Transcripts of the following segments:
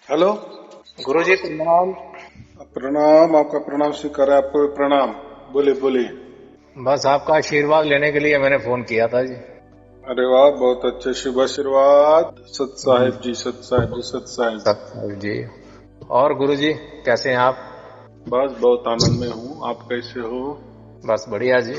Hello. गुरुजी प्रणाम। प्रणाम, आपका प्रणाम स्वीकार है। आपको भी प्रणाम। बोले बोले। बस आपका आशीर्वाद लेने के लिए मैंने फोन किया था जी। अरे वाह, बहुत अच्छे, शुभ आशीर्वाद। सत जी, साहेब जी, सत साहेब जी, सत साहेब जी। सत्संग जी। और गुरुजी कैसे हैं आप? बस बहुत आनंद में हूँ। आप कैसे हो? बस बढ़िया जी।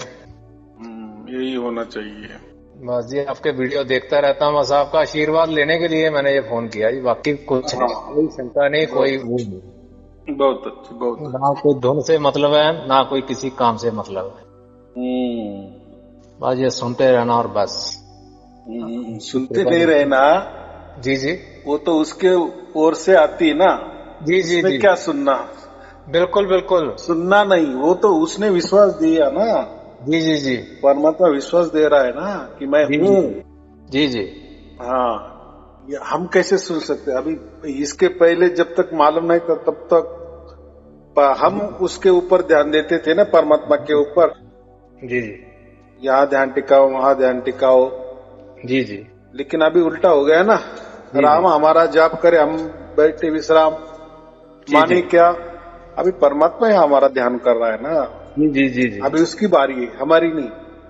यही होना चाहिए। बस जी आपके वीडियो देखता रहता हूँ, बस आपका आशीर्वाद लेने के लिए मैंने ये फोन किया जी, बाकी कुछ हाँ, नहीं, कोई शंका नहीं, कोई बहुत वो नहीं। बहुत अच्छे, बहुत ना अच्छे। कोई धुन से मतलब है, ना कोई किसी काम से मतलब है। हम्म। बस ये सुनते रहना और बस। सुनते कृपा नहीं रहे करके। ना। जी जी। वो तो उसके ओर से आती है ना। जी जी इसमें जी। क्या सुनना? बिल्कुल बिल्कुल। सुनना नहीं, वो तो उसने विश्वास दिया ना। जी जी जी। परमात्मा विश्वास दे रहा है ना कि मैं जी हूँ। जी। जी जी। हाँ, ये हम कैसे सुन सकते हैं? अभी इसके पहले जब तक मालूम नहीं था तब तक हम उसके ऊपर ध्यान देते थे ना, परमात्मा के ऊपर। जी जी। यहाँ ध्यान टिकाओ, वहां ध्यान टिकाओ। जी जी। लेकिन अभी उल्टा हो गया ना। जी जी। राम हमारा जाप करे, हम बैठे विश्राम। जी जी। माने क्या? अभी परमात्मा ही हमारा ध्यान कर रहा है ना। जी जी जी जी। अभी उसकी बारी है, हमारी नहीं।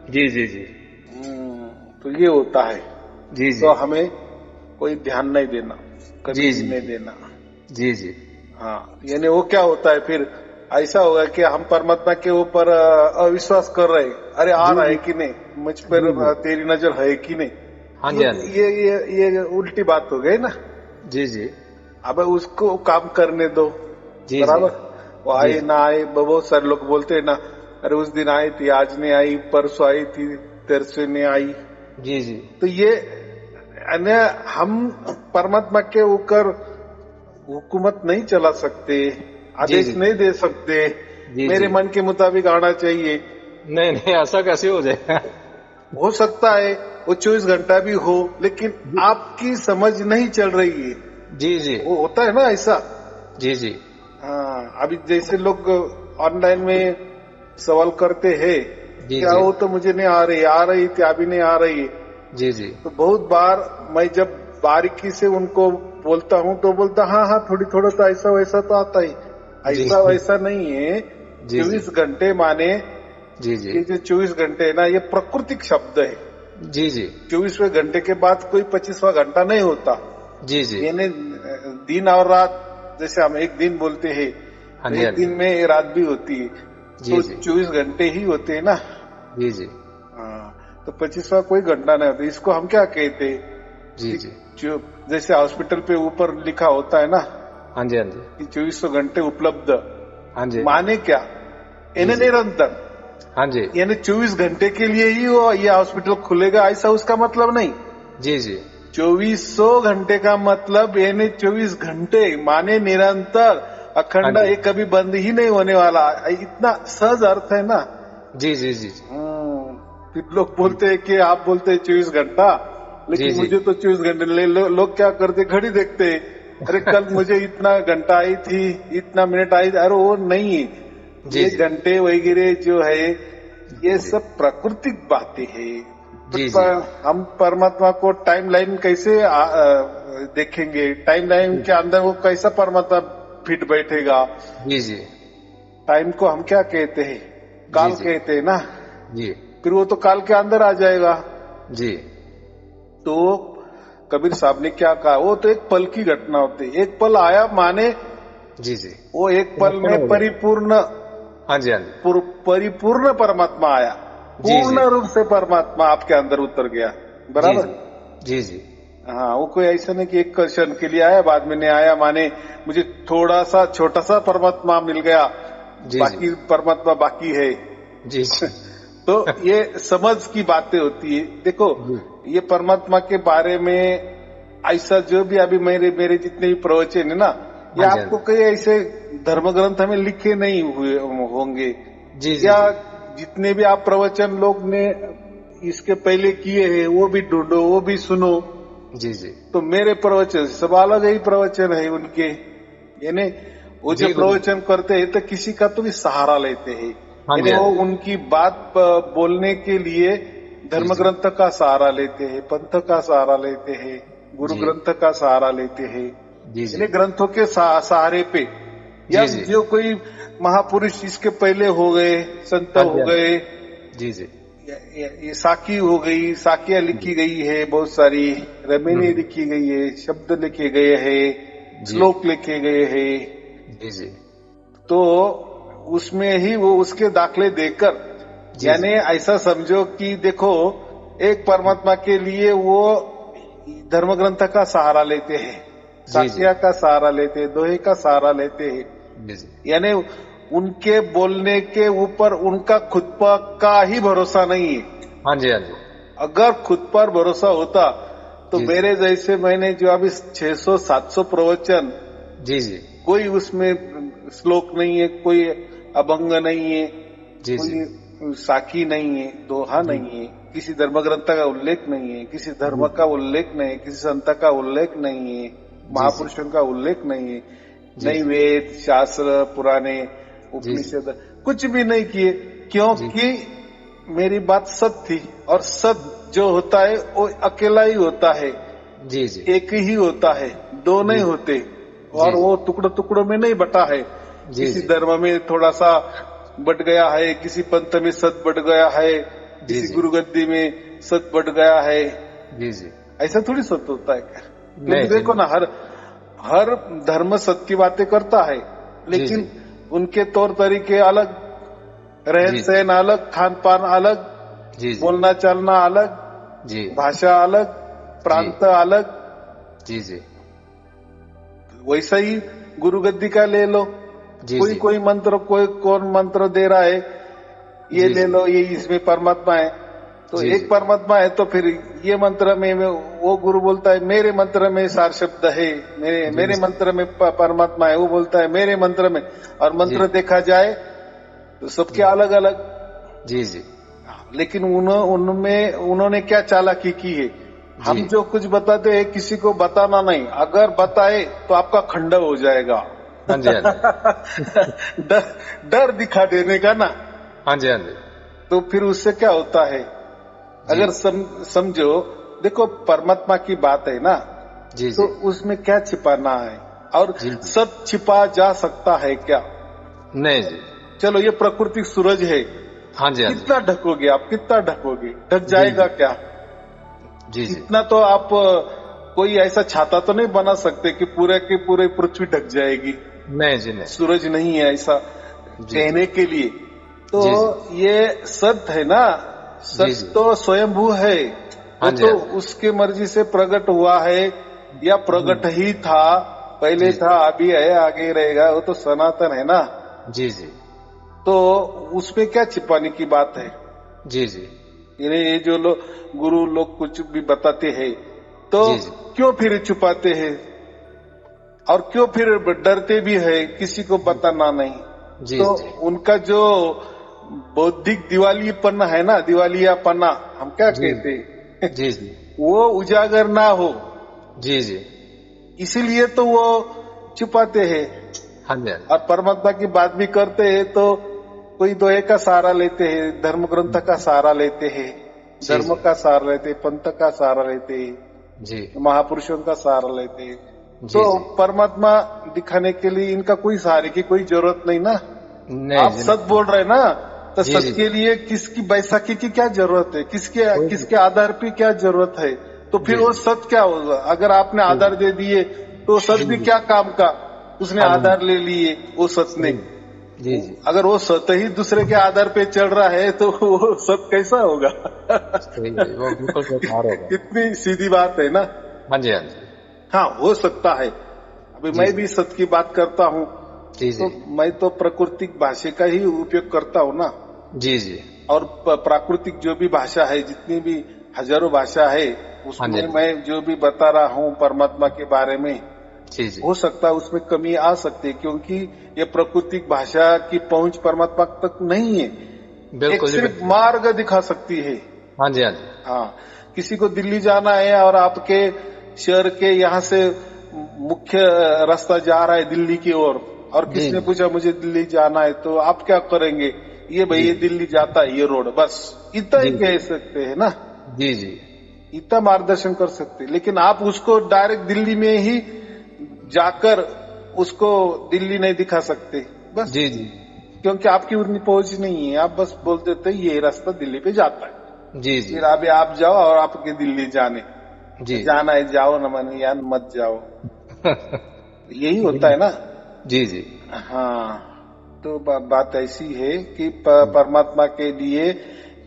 जी जी जी। तो ये होता है। जी जी। तो हमें कोई ध्यान नहीं देना, कभी जी भी जी। नहीं देना। जी जी। हाँ, यानी वो क्या होता है फिर? ऐसा होगा कि हम परमात्मा के ऊपर अविश्वास कर रहे हैं। अरे आ जी रहा है जी। कि नहीं, मुझ पर जी जी। तेरी नजर है कि नहीं? हाँ जी ये हाँ जी। ये उल्टी बात हो गई ना। जी जी। अब उसको काम करने दो। जी जी। बराबर। वो जी आए जी। ना आए, बहुत सारे लोग बोलते हैं ना, अरे उस दिन आई थी, आज नहीं आई, परसों आई थी, तेरे से नहीं आई। जी जी। तो ये अन्य, हम परमात्मा के ऊपर हुकूमत नहीं चला सकते, जी आदेश जी। नहीं दे सकते। जी मेरे जी। मन के मुताबिक आना चाहिए। नहीं नहीं, ऐसा कैसे हो जाएगा? हो सकता है वो 24 घंटा भी हो, लेकिन जी आपकी समझ नहीं चल रही है। जी। जी वो होता है ना ऐसा। जी। जी हाँ, अभी जैसे लोग ऑनलाइन में सवाल करते हैं, जी। क्या जी वो तो मुझे नहीं आ रही थी, अभी नहीं आ रही है। जी। जी तो बहुत बार मैं जब बारीकी से उनको बोलता हूँ तो बोलता, हाँ हाँ, थोड़ी थोड़ा तो ऐसा वैसा तो आता ही। जी। ऐसा वैसा नहीं है। जी जी। 24 घंटे माने, जी जी। ये जो 24 घंटे है ना, ये प्राकृतिक शब्द है। जी जी। 24वें घंटे के बाद कोई 25वां घंटा नहीं होता। जी जी। यानी दिन और रात, जैसे हम एक दिन बोलते हैं, हाँ तो जी हाँ एक जी। दिन में रात भी होती है। जी तो जी। 24 घंटे ही होते हैं ना। जी जी। हाँ, तो 25वां कोई घंटा नहीं होता। इसको हम क्या कहते हैं जी कि जी। जो जैसे हॉस्पिटल पे ऊपर लिखा होता है ना हाँ जी हाँ जी। कि 2400 घंटे उपलब्ध। हाँ जी। माने क्या? जी इन्हें जी। निरंतर, हाँ जी। यानी 24 घंटे के लिए ही वो ये हॉस्पिटल खुलेगा, ऐसा उसका मतलब नहीं। जी जी। 2400 घंटे का मतलब यानी 24 घंटे माने निरंतर, हाँ अखंड, जी। ये कभी बंद ही नहीं होने वाला। इतना सहज अर्थ है ना। जी जी। जी फिर लोग बोलते हैं कि आप बोलते हैं 24 घंटा, जी। लेकिन जी मुझे तो 24 घंटे लोग क्या करते, घड़ी देखते हैं। अरे कल मुझे इतना घंटा आई थी, इतना मिनट आई थी। अरे वो नहीं है। जी। ये जी घंटे वगैरह जो है, ये जी। सब प्राकृतिक बातें हैं। जी जी। हम परमात्मा को टाइम लाइन कैसे देखेंगे? टाइम लाइन के अंदर वो कैसा परमात्मा फिट बैठेगा? जी जी। टाइम को हम क्या कहते हैं? जी काल जी। कहते हैं ना। जी फिर वो तो काल के अंदर आ जाएगा। जी। तो कबीर साहब ने क्या कहा, वो तो एक पल की घटना होती है। एक पल आया माने जी जी। वो एक पल परिवर्तन में हो गया। परिपूर्ण, हाँ जी हाँ जी। परिपूर्ण परमात्मा आया। जी जी। पूर्ण रूप से परमात्मा आपके अंदर उतर गया। जी बराबर। जी। जी जी। हाँ, वो कोई ऐसा नहीं कि एक क्षण के लिए आया बाद में नहीं आया, माने मुझे थोड़ा सा छोटा सा परमात्मा मिल गया, जी जी। बाकी परमात्मा बाकी है। जी जी। तो ये समझ की बातें होती है। देखो, जी ये परमात्मा के बारे में ऐसा जो भी अभी मेरे मेरे जितने भी प्रवचन है ना, ये हाँ जी हाँ आपको जी। कई ऐसे धर्म ग्रंथ में लिखे नहीं हुए होंगे, जी जी। या जी जितने भी आप प्रवचन लोग ने इसके पहले किए हैं वो भी ढूंढो, वो भी सुनो। जी जी। तो मेरे प्रवचन सब अलग ही प्रवचन है उनके। यानी वो जो जी गुरु जी। प्रवचन करते हैं तो किसी का तो भी सहारा लेते हैं। हाँ यानी जी हाँ वो जी। उनकी बात बोलने के लिए जी धर्म जी। ग्रंथ का सहारा लेते हैं, पंथ का सहारा लेते हैं, गुरु जी ग्रंथ का सहारा लेते हैं। जी जी इन्हें ग्रंथों के सहारे पे, या जी जी जो कोई महापुरुष इसके पहले हो गए, संत हाँ जी हो हाँ गए, जी जी ये साकी हो गई, साकियां लिखी गई है बहुत सारी, रमेनी हम्म, लिखी गई है, शब्द लिखे गए हैं, जी श्लोक लिखे गए हैं। जी जी तो उसमें ही वो उसके दाखले देकर, जी यानी जी ऐसा समझो कि देखो, एक परमात्मा के लिए वो धर्म ग्रंथ का सहारा लेते हैं, जी जी साकिया का सहारा लेते हैं, दोहे का सहारा लेते हैं। जी जी यानी उनके बोलने के ऊपर उनका खुद पर का ही भरोसा नहीं है। हाँ जी हाँ जी अगर खुद पर भरोसा होता तो जी जी मेरे जैसे मैंने जो अभी 600-700 प्रवचन, जी जी कोई उसमें श्लोक नहीं है, कोई अभंग नहीं है, जी जी कोई साकी नहीं है, दोहा जी नहीं है, किसी धर्म ग्रंथ का उल्लेख नहीं है, किसी धर्म जी का उल्लेख नहीं है, किसी संत का उल्लेख नहीं है, जी जी महापुरुषों का उल्लेख नहीं है, जी नहीं वेद शास्त्र पुराने जी उपनिषद कुछ भी नहीं किए, जी क्योंकि मेरी बात सत थी। और सत जो होता है वो अकेला ही होता है, जी जी एक ही होता है, दो नहीं जी होते। और जी वो टुकड़ों टुकड़ों में नहीं बटा है, जी किसी जी धर्म में थोड़ा सा बट गया है, किसी पंथ में सत बट गया है, जी किसी जी गुरुगद्दी में सत बट गया है। जी जी ऐसा थोड़ी सत्य होता है क्या? नहीं क्योंकि जी देखो ना, हर हर धर्म सत्य की बातें करता है, जी जी लेकिन उनके तौर तरीके अलग, रहन जी सहन अलग, खान पान अलग, जी जी बोलना चलना अलग, जी भाषा अलग, प्रांत अलग। जी जी वैसा ही गुरुगद्दी का ले लो, जी कोई जी कोई मंत्र, कोई कौन मंत्र दे रहा है, ये जी ले जी लो, ये इसमें परमात्मा है, तो जी एक परमात्मा है, तो फिर ये मंत्र में वो गुरु बोलता है मेरे मंत्र में सार शब्द है, मेरे जी मेरे मंत्र में परमात्मा है, वो बोलता है मेरे मंत्र में। और मंत्र जी देखा जाए तो सबके अलग अलग, जी जी लेकिन उनमें उन्होंने क्या चालाकी की है, हम जी जो कुछ बताते हैं किसी को बताना नहीं, अगर बताए तो आपका खंडन हो जाएगा। हाँ जी हाँ जी डर डर दिखा देने का ना, हाँ जी हाँ जी तो फिर उससे क्या होता है, जी अगर समझो, देखो परमात्मा की बात है ना, जी तो जी उसमें क्या छिपाना है, और जी जी सब छिपा जा सकता है क्या? नहीं जी चलो ये प्राकृतिक सूरज है, हाँ जी हाँ जी कितना ढकोगे आप, कितना ढकोगे, ढक जी जाएगा क्या? जी जी इतना तो आप कोई ऐसा छाता तो नहीं बना सकते कि पूरे की पूरे पृथ्वी ढक जाएगी। नहीं जी नहीं सूरज नहीं है ऐसा जी कहने के लिए। तो जी जी ये सत्य है ना, जी सत्य जी तो स्वयंभू है, हाँ वो जी तो हाँ जी उसके मर्जी से प्रकट हुआ है, या प्रकट ही था, पहले जी था, अभी है, आगे रहेगा, वो तो सनातन है ना। जी जी तो उसमें क्या छिपाने की बात है? जी जी ये जो लोग गुरु लोग कुछ भी बताते हैं, तो जी जी क्यों फिर छुपाते हैं, और क्यों फिर डरते भी है, किसी को बताना नहीं? जी तो जी उनका जो बौद्धिक दिवालीपना है ना, दिवालियापना हम क्या जी कहते हैं, जी जी वो उजागर ना हो, जी जी इसीलिए तो वो छुपाते हैं। हाँ जी हाँ जी और परमात्मा की बात भी करते हैं तो कोई दोहे का सहारा लेते हैं, धर्म ग्रंथ का सहारा लेते हैं, जी धर्म जी का सहारा लेते हैं, पंथ का सहारा लेते हैं, जी महापुरुषों का सहारा लेते हैं। जी तो जी परमात्मा दिखाने के लिए इनका कोई सहारे की कोई जरूरत नहीं ना। नहीं आप जी सच बोल रहे ना, तो जी सच जी के लिए किसकी बैसाखी की क्या जरूरत है, कोई किसके आधार पे क्या जरूरत है? तो फिर जी वो जी सच क्या होगा? अगर आपने आधार दे दिए तो सच जी भी जी क्या काम का, उसने हाँ जी आधार ले लिए वो सच ने। जी जी अगर वो सत ही दूसरे के आधार पे चल रहा है तो वो सत कैसा होगा? सही है वो बिल्कुल बेकार होगा कितनी सीधी बात है ना। हाँ जी हाँ जी हाँ, हो सकता है। अभी जी मैं जी भी सत्य की बात करता हूँ, जी तो जी मैं तो प्राकृतिक भाषा का ही उपयोग करता हूँ ना। जी जी और प्राकृतिक जो भी भाषा है, जितनी भी हजारों भाषा है, हाँ उसमें जी मैं जो भी बता रहा हूँ परमात्मा के बारे में, जी जी हो सकता है उसमें कमी आ सकती है, क्योंकि ये प्राकृतिक भाषा की पहुंच परमात्मा तक नहीं है। एक बिल्कुल जी सिर्फ बिल्कुल मार्ग दिखा सकती है। हाँ जी हाँ जी हाँ, किसी को दिल्ली जाना है और आपके शहर के यहाँ से मुख्य रास्ता जा रहा है दिल्ली की ओर, और जी किसने जी पूछा मुझे दिल्ली जाना है, तो आप क्या करेंगे? ये भाई जी ये दिल्ली जाता है, ये रोड, बस इतना ही जी कह सकते हैं ना, जी जी इतना मार्गदर्शन कर सकते हैं। लेकिन आप उसको डायरेक्ट दिल्ली में ही जाकर उसको दिल्ली नहीं दिखा सकते बस। जी जी क्योंकि आपकी उतनी पहुंच नहीं है, आप बस बोल देते ये रास्ता दिल्ली पे जाता है, जी जी फिर अभी आप जाओ और आपके दिल्ली जी जाना है जाओ, न माने या मत जाओ। यही होता है ना। जी जी हाँ, तो बात ऐसी है कि परमात्मा के लिए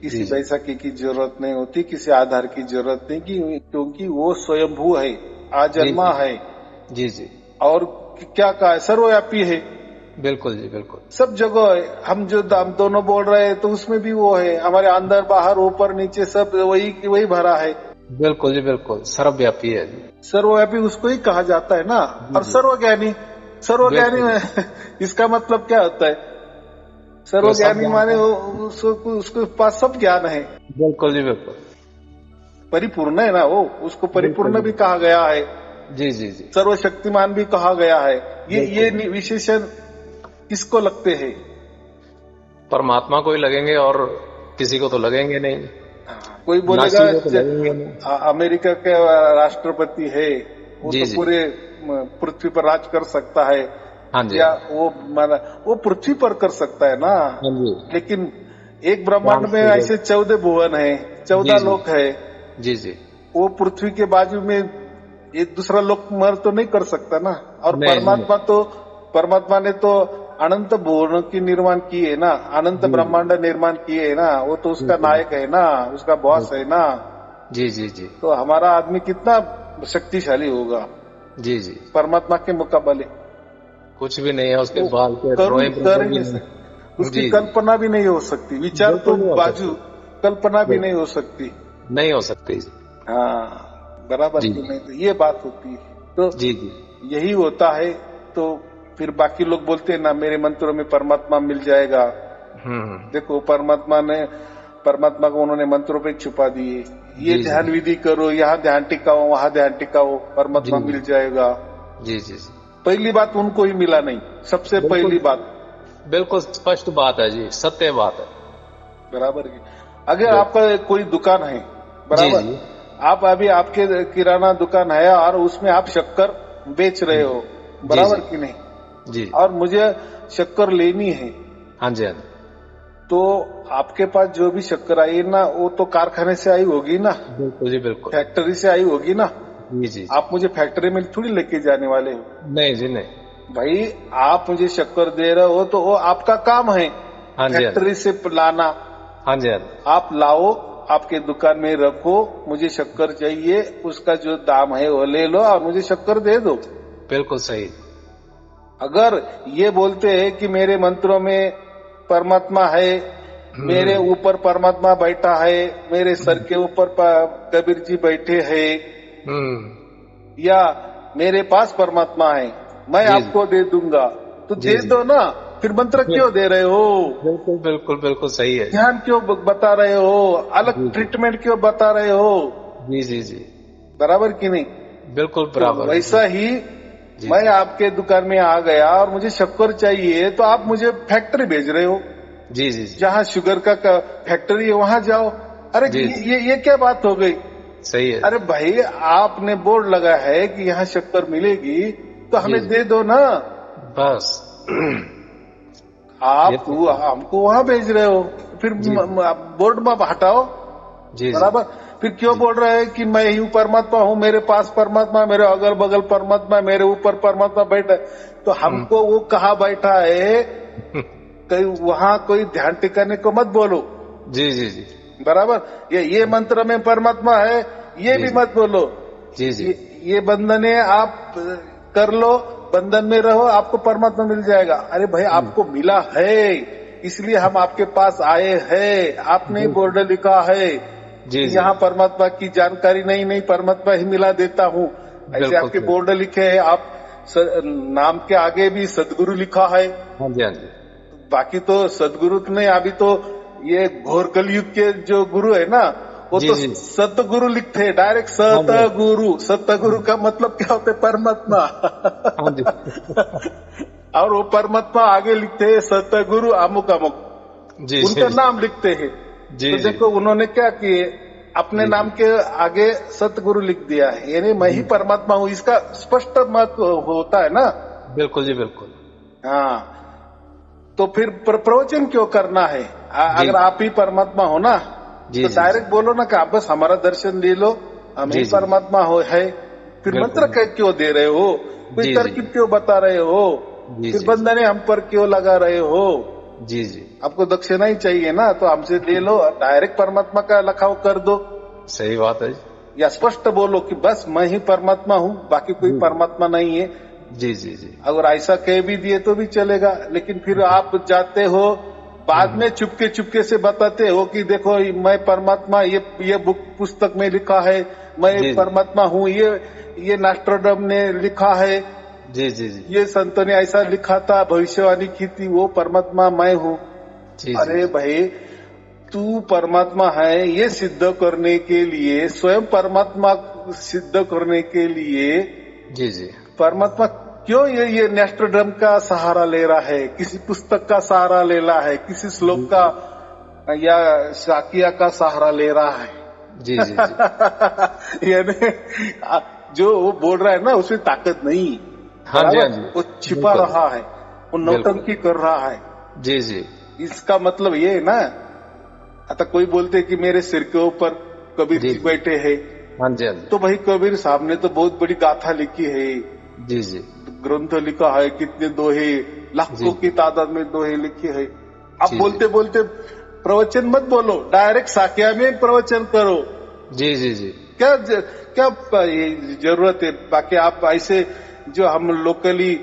किसी जी जी बैसाखी की जरूरत नहीं होती, किसी आधार की जरूरत नहीं, क्योंकि वो स्वयंभू है, आजन्मा है, जी जी और क्या कहा है, सर्वव्यापी है, बिल्कुल जी बिल्कुल सब जगह है। हम दोनों बोल रहे हैं तो उसमें भी वो है, हमारे अंदर बाहर ऊपर नीचे सब वही भरा है। बिल्कुल जी बिल्कुल सर्वव्यापी है जी। सर्वव्यापी उसको ही कहा जाता है ना। जी और जी सर्वज्ञानी बिल्कुल में इसका मतलब क्या होता है? जो सब सर्वज्ञानी माने जानता है। उसके पास सब ज्ञान है, बिल्कुल जी बिल्कुल परिपूर्ण है ना वो, उसको बिल्कुल परिपूर्ण जी भी कहा गया है, जी जी जी सर्वशक्तिमान भी कहा गया है। ये बिल्कुल विशेषण किसको लगते हैं? परमात्मा को ही लगेंगे और किसी को तो लगेंगे नहीं, कोई बोलेगा नास्तिक को तो लगेंगे नहीं। अमेरिका के राष्ट्रपति है, वो जी तो जी पूरे पृथ्वी पर राज कर सकता है, हाँ जी या वो पृथ्वी पर कर सकता है ना। हाँ जी लेकिन एक ब्रह्मांड चांद में सूरज ऐसे 14 भुवन है, जी 14 जी लोक है। जी जी वो पृथ्वी के बाजू में एक दूसरा लोक मर तो नहीं कर सकता ना। और नहीं जी नहीं परमात्मा ने तो अनंत भुवनों की निर्माण की है ना, अनंत जी जी ब्रह्मांड निर्माण किए है ना, वो तो उसका बिल्कुल नायक है ना, उसका बॉस है बिल्कुल ना। जी जी जी तो हमारा आदमी कितना शक्तिशाली होगा जी जी परमात्मा के मुकाबले? कुछ भी नहीं है उसके वो बाल के रोए कर बराबर ही भी नहीं नहीं। सकते, उसकी जी जी कल्पना भी नहीं हो सकती, विचार तो बिल्कुल नहीं हो बाजू, सकती। कल्पना भी नहीं बिल्कुल हो सकती। नहीं हो सकती जी हाँ, बराबर जी की नहीं, तो ये बात होती है। तो जी जी यही होता है। तो फिर बाकी लोग बोलते हैं ना मेरे मंत्रों में परमात्मा मिल जाएगा। हम्म देखो परमात्मा को उन्होंने मंत्रों पे छुपा दिए। ये जी जी ध्यान विधि करो, यहाँ ध्यान टिकाओ, वहां ध्यान टिकाओ, जी परमात्मा मिल जाएगा। जी जी जी पहली बात उनको ही मिला नहीं, सबसे बिल्कुल पहली बात। बिल्कुल स्पष्ट बात है जी, सत्य बात है। बराबर की। अगर बिल्कुल आपका कोई दुकान है, जी बराबर, जी आप अभी आपके किराना दुकान है और उसमें आप शक्कर बेच रहे हो, जी जी बराबर की नहीं, जी और मुझे शक्कर लेनी है, हाँ जी हाँ जी तो आपके पास जो भी शक्कर आई है ना, वो तो कारखाने से आई होगी ना, बिल्कुल जी बिल्कुल फैक्ट्री से आई होगी ना। जी जी जी आप मुझे फैक्ट्री में थोड़ी लेके जाने वाले हो नहीं जी नहीं भाई। आप मुझे शक्कर दे रहे हो तो वो आपका काम है, हाँ जी हाँ जी फैक्ट्री से लाना। हाँ जी हाँ जी आप लाओ, आपके दुकान में रखो, मुझे शक्कर चाहिए, उसका जो दाम है वो ले लो और मुझे शक्कर दे दो। बिल्कुल सही अगर ये बोलते हैं कि मेरे मंत्रों में परमात्मा है, मेरे ऊपर परमात्मा बैठा है, मेरे सर के ऊपर कबीर जी बैठे हैं, या मेरे पास परमात्मा है, मैं जी आपको दे दूंगा, तो जी दे जी दो ना। फिर मंत्र क्यों दे रहे हो? बिल्कुल बिल्कुल बिल्कुल सही है ध्यान क्यों बता रहे हो? अलग जी जी ट्रीटमेंट क्यों बता रहे हो? जी जी जी बराबर की नहीं? बिल्कुल तो बराबर है वैसा ही जी मैं जी आपके दुकान में आ गया और मुझे शक्कर चाहिए, तो आप मुझे फैक्ट्री भेज रहे हो, जी जी जी जहाँ शुगर का फैक्ट्री है वहां जाओ। अरे जी ये क्या बात हो गई? सही है अरे भाई, आपने बोर्ड लगा है कि यहाँ शक्कर मिलेगी, तो जी हमें जी दे दो ना। बस ये आप तो हमको वहां भेज रहे हो, फिर जी बोर्ड में हटाओ। जी जी बराबर। फिर क्यों जी बोल रहे हैं कि मैं ही परमात्मा हूँ, मेरे पास परमात्मा, मेरे अगल बगल परमात्मा, मेरे ऊपर परमात्मा बैठा है? तो हमको वो कहाँ बैठा है, कहीं वहां कोई ध्यान टिकाने को मत बोलो। जी जी जी बराबर। ये मंत्र में परमात्मा है, ये जी भी जी मत बोलो। जी जी ये बंधने आप कर लो, बंधन में रहो, आपको परमात्मा मिल जाएगा। अरे भाई, आपको मिला है, इसलिए हम आपके पास आए हैं। आपने ही बोर्ड लिखा है जी कि जी यहाँ परमात्मा की जानकारी नहीं परमात्मा ही मिला देता हूँ, ऐसे बिल्कुल आपके सही बोर्ड लिखे हैं। आप नाम के आगे भी सदगुरु लिखा है। हाँ जी हाँ जी बाकी तो सदगुरु ने, अभी तो ये घोर कलयुग के जो गुरु है ना, वो जी तो जी सतगुरु लिखते हैं डायरेक्ट। हाँ जी सतगुरु, सतगुरु का मतलब क्या होता है? परमात्मा। हाँ जी और वो परमात्मा आगे लिखते हैं सतगुरु अमुक अमुक, जी जी उनका नाम लिखते हैं। जी तो जी देखो उन्होंने क्या किए, अपने जी नाम के आगे सतगुरु लिख दिया है, यानी मैं ही परमात्मा हूँ, इसका स्पष्ट मत होता है ना। बिल्कुल जी बिल्कुल। हाँ, तो फिर प्रवचन क्यों करना है? जी अगर आप ही परमात्मा हो ना, जी तो जी डायरेक्ट बोलो ना कि आप बस हमारा दर्शन ले लो, हम ही जी जी परमात्मा हो है। फिर मंत्र बिल्कुल। क्यों दे रहे हो? कोई जी जी तरकीब क्यों बता रहे हो? जी फिर जी जी बंधने हम पर क्यों लगा रहे हो? जी जी आपको दक्षिणा ही चाहिए ना, तो हमसे ले लो, डायरेक्ट परमात्मा का लखाव कर दो, सही बात है या स्पष्ट बोलो कि बस मैं ही परमात्मा हूँ, बाकी कोई जी परमात्मा नहीं है। जी जी जी अगर ऐसा कह भी दिए तो भी चलेगा, लेकिन फिर आप जाते हो बाद में चुपके चुपके से बताते हो कि देखो मैं परमात्मा, ये बुक पुस्तक में लिखा है, मैं जी जी परमात्मा हूँ, ये नास्ट्रोडम ने लिखा है, जी जी जी ये संतों ने ऐसा लिखा था, भविष्यवाणी की थी, वो परमात्मा मैं हूँ। जी जी अरे भाई, तू परमात्मा है ये सिद्ध करने के लिए, स्वयं परमात्मा सिद्ध करने के लिए जी जी परमात्मा क्यों ये नेस्ट्रोडम का सहारा ले रहा है, किसी पुस्तक का सहारा ले रहा है, किसी श्लोक का या शाकिया का सहारा ले रहा है? जी जी जी यानी जो वो बोल रहा है ना, उसमें ताकत नहीं, हाँ जी हाँ बराबर, जी वो छिपा बिल्कुल रहा है, वो नौटंकी कर रहा है। जी जी इसका मतलब ये है ना। अतः कोई बोलते कि मेरे सिर के ऊपर कबीर जी जी बैठे हैं, हाँ जी हाँ जी तो भाई कबीर साहब ने तो बहुत बड़ी गाथा लिखी है, जी जी ग्रंथ लिखा है, कितने दोहे, लाखों की तादाद में दोहे लिखे हैं। आप जी, बोलते बोलते प्रवचन मत बोलो, डायरेक्ट साक्या में प्रवचन करो। जी जी जी क्या ये जरूरत है? बाकी आप ऐसे जो हम लोकली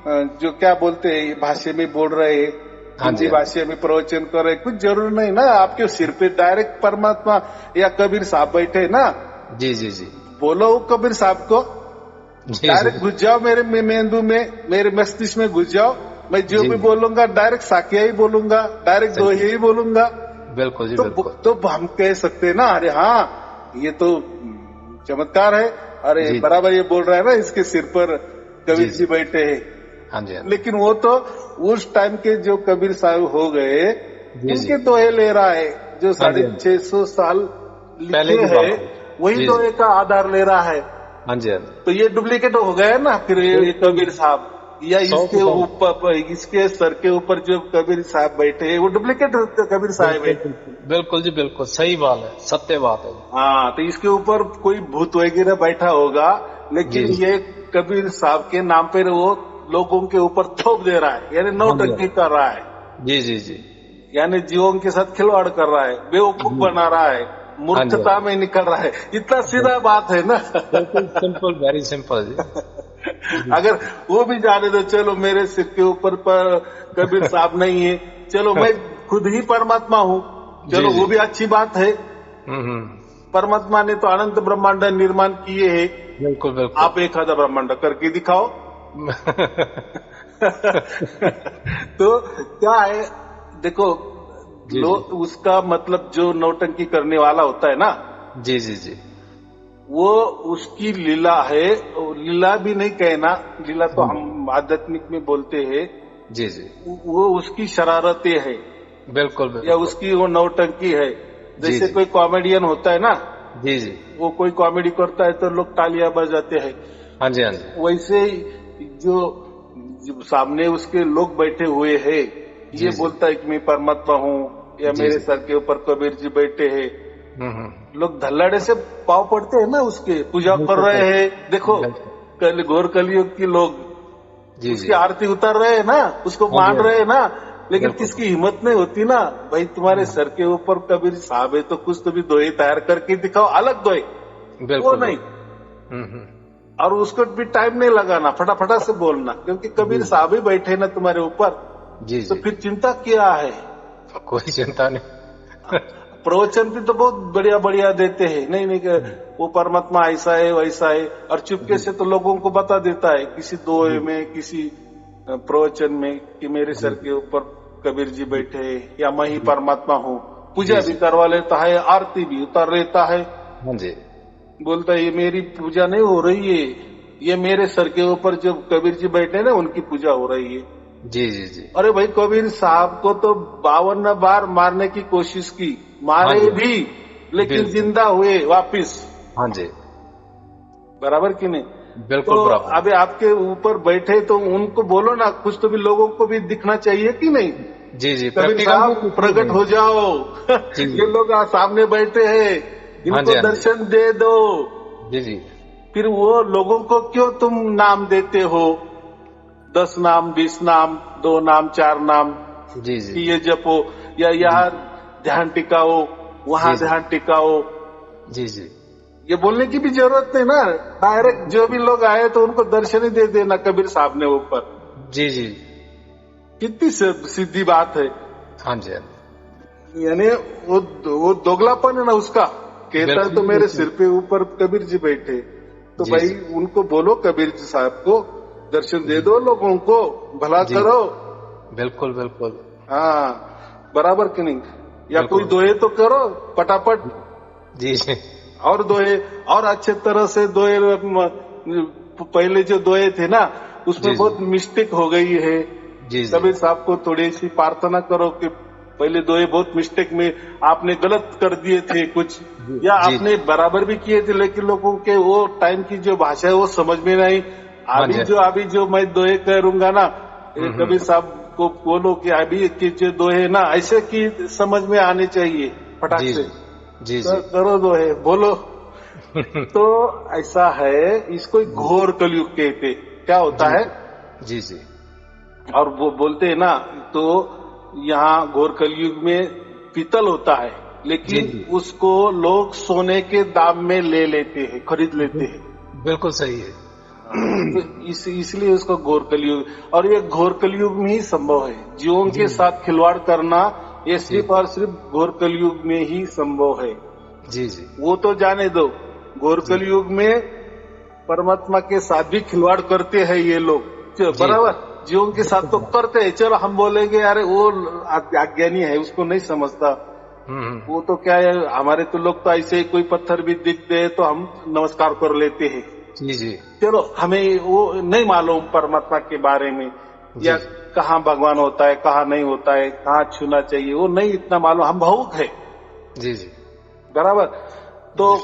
जो क्या बोलते हैं भाषा में बोल रहे हैं, हाँ जी हिंदी भाषा में प्रवचन कर रहे, कुछ जरूर नहीं ना। आपके सिर पे डायरेक्ट परमात्मा या कबीर साहब बैठे ना, जी जी जी बोलो कबीर साहब को, जी डायरेक्ट घुस जाओ मेरे मेंदू में, मेरे मस्तिष्क में घुस जाओ। मैं जो जी भी बोलूंगा डायरेक्ट साकिया ही बोलूंगा, डायरेक्ट सही। दोहे ही बोलूंगा। बिल्कुल जी तो बिल्कुल तो हम कह सकते हैं ना, अरे हाँ ये तो चमत्कार है, अरे जी बराबर ये बोल रहा है ना, इसके सिर पर कबीर जी जी बैठे हैं। हाँ जी हाँ जी लेकिन वो तो उस टाइम के जो कबीर साहब हो गए, जी जी उनके दोहे ले रहा है, जो हाँ जी, हाँ जी 650 साल पहले लिखे की हैं, बात है वही जी दोहे का आधार ले रहा है। हाँ जी हाँ जी तो ये डुप्लीकेट हो गया ना फिर ये कबीर साहब, या इसके 100% ऊपर, इसके सर के ऊपर जो कबीर साहब बैठे हैं वो डुप्लीकेट कबीर साहब है। बिल्कुल जी बिल्कुल सही बात है, सत्य बात है हाँ, तो इसके ऊपर कोई भूत वगैरह बैठा होगा, लेकिन जी ये कबीर साहब के नाम पर वो लोगों के ऊपर थोप दे रहा है, यानी नौटंकी कर रहा है, जी जी जी यानी जीवों के साथ खिलवाड़ कर रहा है, बेवकूफ बना रहा है, मूर्खता में निकल रहा है। इतना सीधा बात है ना। बिल्कुल सिंपल, वेरी सिंपल जी अगर वो भी जाने दो, चलो मेरे सिर के ऊपर पर कबीर साहब नहीं है, चलो मैं खुद ही परमात्मा हूँ, चलो जी, जी। वो भी अच्छी बात है। परमात्मा ने तो अनंत ब्रह्मांड निर्माण किए हैं, बिल्कुल बिल्कुल आप एक आधा ब्रह्मांड करके दिखाओ। तो क्या है, देखो जी, लोग उसका मतलब जो नौटंकी करने वाला होता है ना, जी जी जी वो उसकी लीला है। लीला भी नहीं कहना, लीला तो हम आध्यात्मिक में बोलते हैं, जी जी वो उसकी शरारतें है, बिल्कुल बिल्कुल या उसकी वो नौटंकी है। जैसे जी। कोई कॉमेडियन होता है ना, जी जी वो कोई कॉमेडी करता है तो लोग तालियां बजाते हैं, हाँ जी हाँ जी वैसे ही जो सामने उसके लोग बैठे हुए हैं, जी, ये जी। बोलता है कि मैं परमात्मा हूँ, या जी, मेरे जी। सर के ऊपर कबीर जी बैठे हैं। हम्म। लोग धल्लाड़े से पाव पड़ते हैं ना, उसके पूजा कर बिल्कुल, रहे हैं। देखो बिल्कुल। घोर कलयुग की लोग जी उसकी जी आरती उतार रहे हैं ना, उसको हाँ जी, मान हाँ रहे हैं ना, लेकिन बिल्कुल। किसकी हिम्मत नहीं होती ना, भाई तुम्हारे सर के ऊपर कबीर साहब है तो कुछ तो भी दोहे तैयार करके दिखाओ, अलग दोहे, वो बिल्कुल नहीं। हम्म। और उसको भी टाइम नहीं लगाना, फटाफटा से बोलना, क्योंकि कबीर साहब ही बैठे ना तुम्हारे ऊपर, जी तो जी फिर चिंता क्या है? कोई चिंता नहीं प्रवचन भी तो बहुत बढ़िया बढ़िया देते हैं, नहीं नहीं कि वो परमात्मा ऐसा है वैसा है, और चुपके से तो लोगों को बता देता है किसी दोहे में, किसी प्रवचन में, कि मेरे सर के ऊपर कबीर जी बैठे हैं, या मैं ही परमात्मा हूँ। पूजा भी करवा लेता है, आरती भी उतार लेता है, हाँ जी बोलता है ये मेरी पूजा नहीं हो रही है, ये मेरे सर के ऊपर जो कबीर जी बैठे हैं ना उनकी पूजा हो रही है। जी जी जी अरे भाई, कबीर साहब को तो 52 बार मारने की कोशिश की, मारे हाँ जी। भी, लेकिन बिल्कुल। जिंदा हुए वापिस, हाँ जी, बराबर कि नहीं? बिल्कुल तो बराबर। अभी आपके ऊपर बैठे तो उनको बोलो ना, कुछ तो भी लोगों को भी दिखना चाहिए कि नहीं? जी जी, कबीर प्रैक्टिकल में साहब कुछ भी प्रकट नहीं। हो जाओ। जी ये जी, लोग सामने बैठे हैं, हाँ इनको जी, हाँ जी, दर्शन दे दो। जी जी, फिर वो लोगों को क्यों तुम नाम देते हो, 10 नाम, 20 नाम, 2 नाम, 4 नाम, जी जी, कि ये जपो या जी यहाँ ध्यान टिकाओ, वहां जी, जी ध्यान टिकाओ। जी, जी ये बोलने की भी जरूरत नहीं ना, डायरेक्ट जो भी लोग आए तो उनको दर्शन ही दे देना कबीर साहब ने ऊपर। जी जी, कितनी सीधी बात है। हाँ जी, हाँ यानी वो दोगलापन है ना उसका। जी, कहता है बिल्कुल तो मेरे बिल्कुल, सिर पे ऊपर कबीर जी बैठे, तो जी भाई जी, उनको बोलो कबीर जी साहब को दर्शन दे जी दो, लोगों को भला जी, करो। बिल्कुल बिल्कुल, हाँ, बराबर कि नहीं? या कोई बिल्कुल, दोहे तो करो फटाफट, जी जी, और दोहे और अच्छे तरह से दोहे। पहले जो दोहे थे ना उसमें जी जी, बहुत मिस्टेक हो गई है। जी जी, कबीर साहब को थोड़ी सी प्रार्थना करो कि पहले दोहे बहुत मिस्टेक में आपने गलत कर दिए थे कुछ, जी या जी, आपने बराबर भी किए थे, लेकिन लोगों के वो टाइम की जो भाषा है वो समझ में नहीं। हाँ जी, अभी जो मैं दोहे करूंगा ना, कबीर साहब को बोलो कि अभी की जो दोहे ना ऐसे की समझ में आने चाहिए फटाक जी से। जी, जी जी, करो दोहे बोलो। तो ऐसा है, इसको एक जी घोर कलयुग कहते। क्या होता जी, है? जी जी, और वो बोलते हैं ना, तो यहाँ घोर कलयुग में पीतल होता है, जी लेकिन जी, उसको लोग सोने के दाम में ले लेते हैं, खरीद लेते हैं। बिल्कुल सही है। तो इसलिए उसको घोर कलयुग, और ये घोर कलयुग में ही संभव है। जीवों जी के साथ खिलवाड़ करना ये जी, सिर्फ और सिर्फ घोर कलयुग में ही संभव है। जी जी, वो तो जाने दो, घोर जी कलयुग में परमात्मा के साथ भी खिलवाड़ करते हैं ये लोग, जी, बराबर। जीवों के साथ तो करते हैं, चलो हम बोलेंगे अरे वो अज्ञानी है, उसको नहीं समझता। हम्म, वो तो क्या है, हमारे तो लोग तो ऐसे ही कोई पत्थर भी दिख दे तो हम नमस्कार कर लेते हैं। जी जी, चलो हमें वो नहीं मालूम परमात्मा के बारे में, जी या कहाँ भगवान होता है, कहाँ नहीं होता है, कहाँ छूना चाहिए, वो नहीं इतना मालूम, हम भावुक है, जी, जी बराबर। तो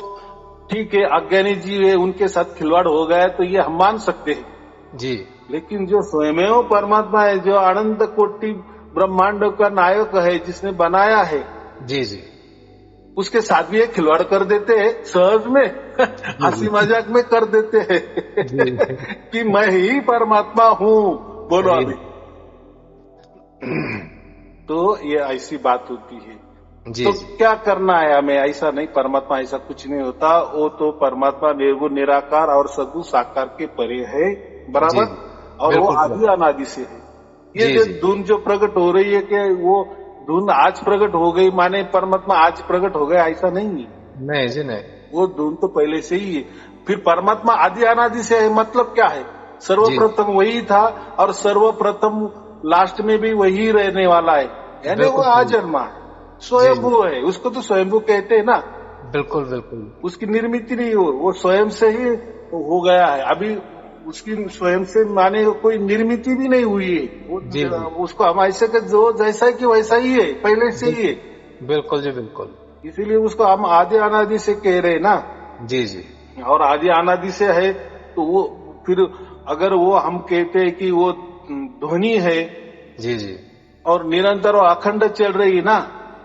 ठीक है, अज्ञानी जीव है, उनके साथ खिलवाड़ हो गया है तो ये हम मान सकते हैं। जी, लेकिन जो स्वयं परमात्मा है, जो अनंत कोटि ब्रह्मांड का नायक है, जिसने बनाया है, जी, जी उसके साथ भी एक खिलवाड़ कर देते हैं सहज में। हंसी मजाक में कर देते हैं जी, कि मैं ही परमात्मा हूँ। बोलो अभी। तो ये ऐसी बात होती है। जी तो जी, क्या करना है हमें? ऐसा नहीं, परमात्मा ऐसा कुछ नहीं होता। वो तो परमात्मा निर्गुण निराकार और सगुण साकार के परे है, जी, बराबर। और वो बिल्कुल आदि अनादि से है। ये जी जो जी, धुन जो प्रकट हो रही है कि वो धुन आज प्रकट हो गई माने परमात्मा आज प्रकट हो गया, ऐसा नहीं है। नहीं जी नहीं, वो धुन तो पहले से ही है। फिर परमात्मा आदि अनादि से है, मतलब क्या है? जी सर्वप्रथम वही था और सर्वप्रथम लास्ट में भी वही रहने वाला है, यानी वो बिल्कुल सही, आजन्मा है, जी जी, स्वयंभू है। उसको तो स्वयंभू कहते हैं ना। बिल्कुल बिल्कुल, उसकी निर्मित नहीं हो, वो स्वयं से ही हो गया है। अभी उसकी स्वयं से माने कोई निर्मित भी नहीं हुई है। जी जी, उसको हम ऐसे कि जो जैसा है कि वैसा ही है, पहले से ही है। बिल्कुल जी बिल्कुल, इसीलिए उसको हम आदि अनादि से कह रहे हैं ना। जी जी, और आदि अनादि से है तो वो फिर अगर वो हम कहते हैं कि वो ध्वनि है जी जी, और निरंतर और अखंड चल रही है ना,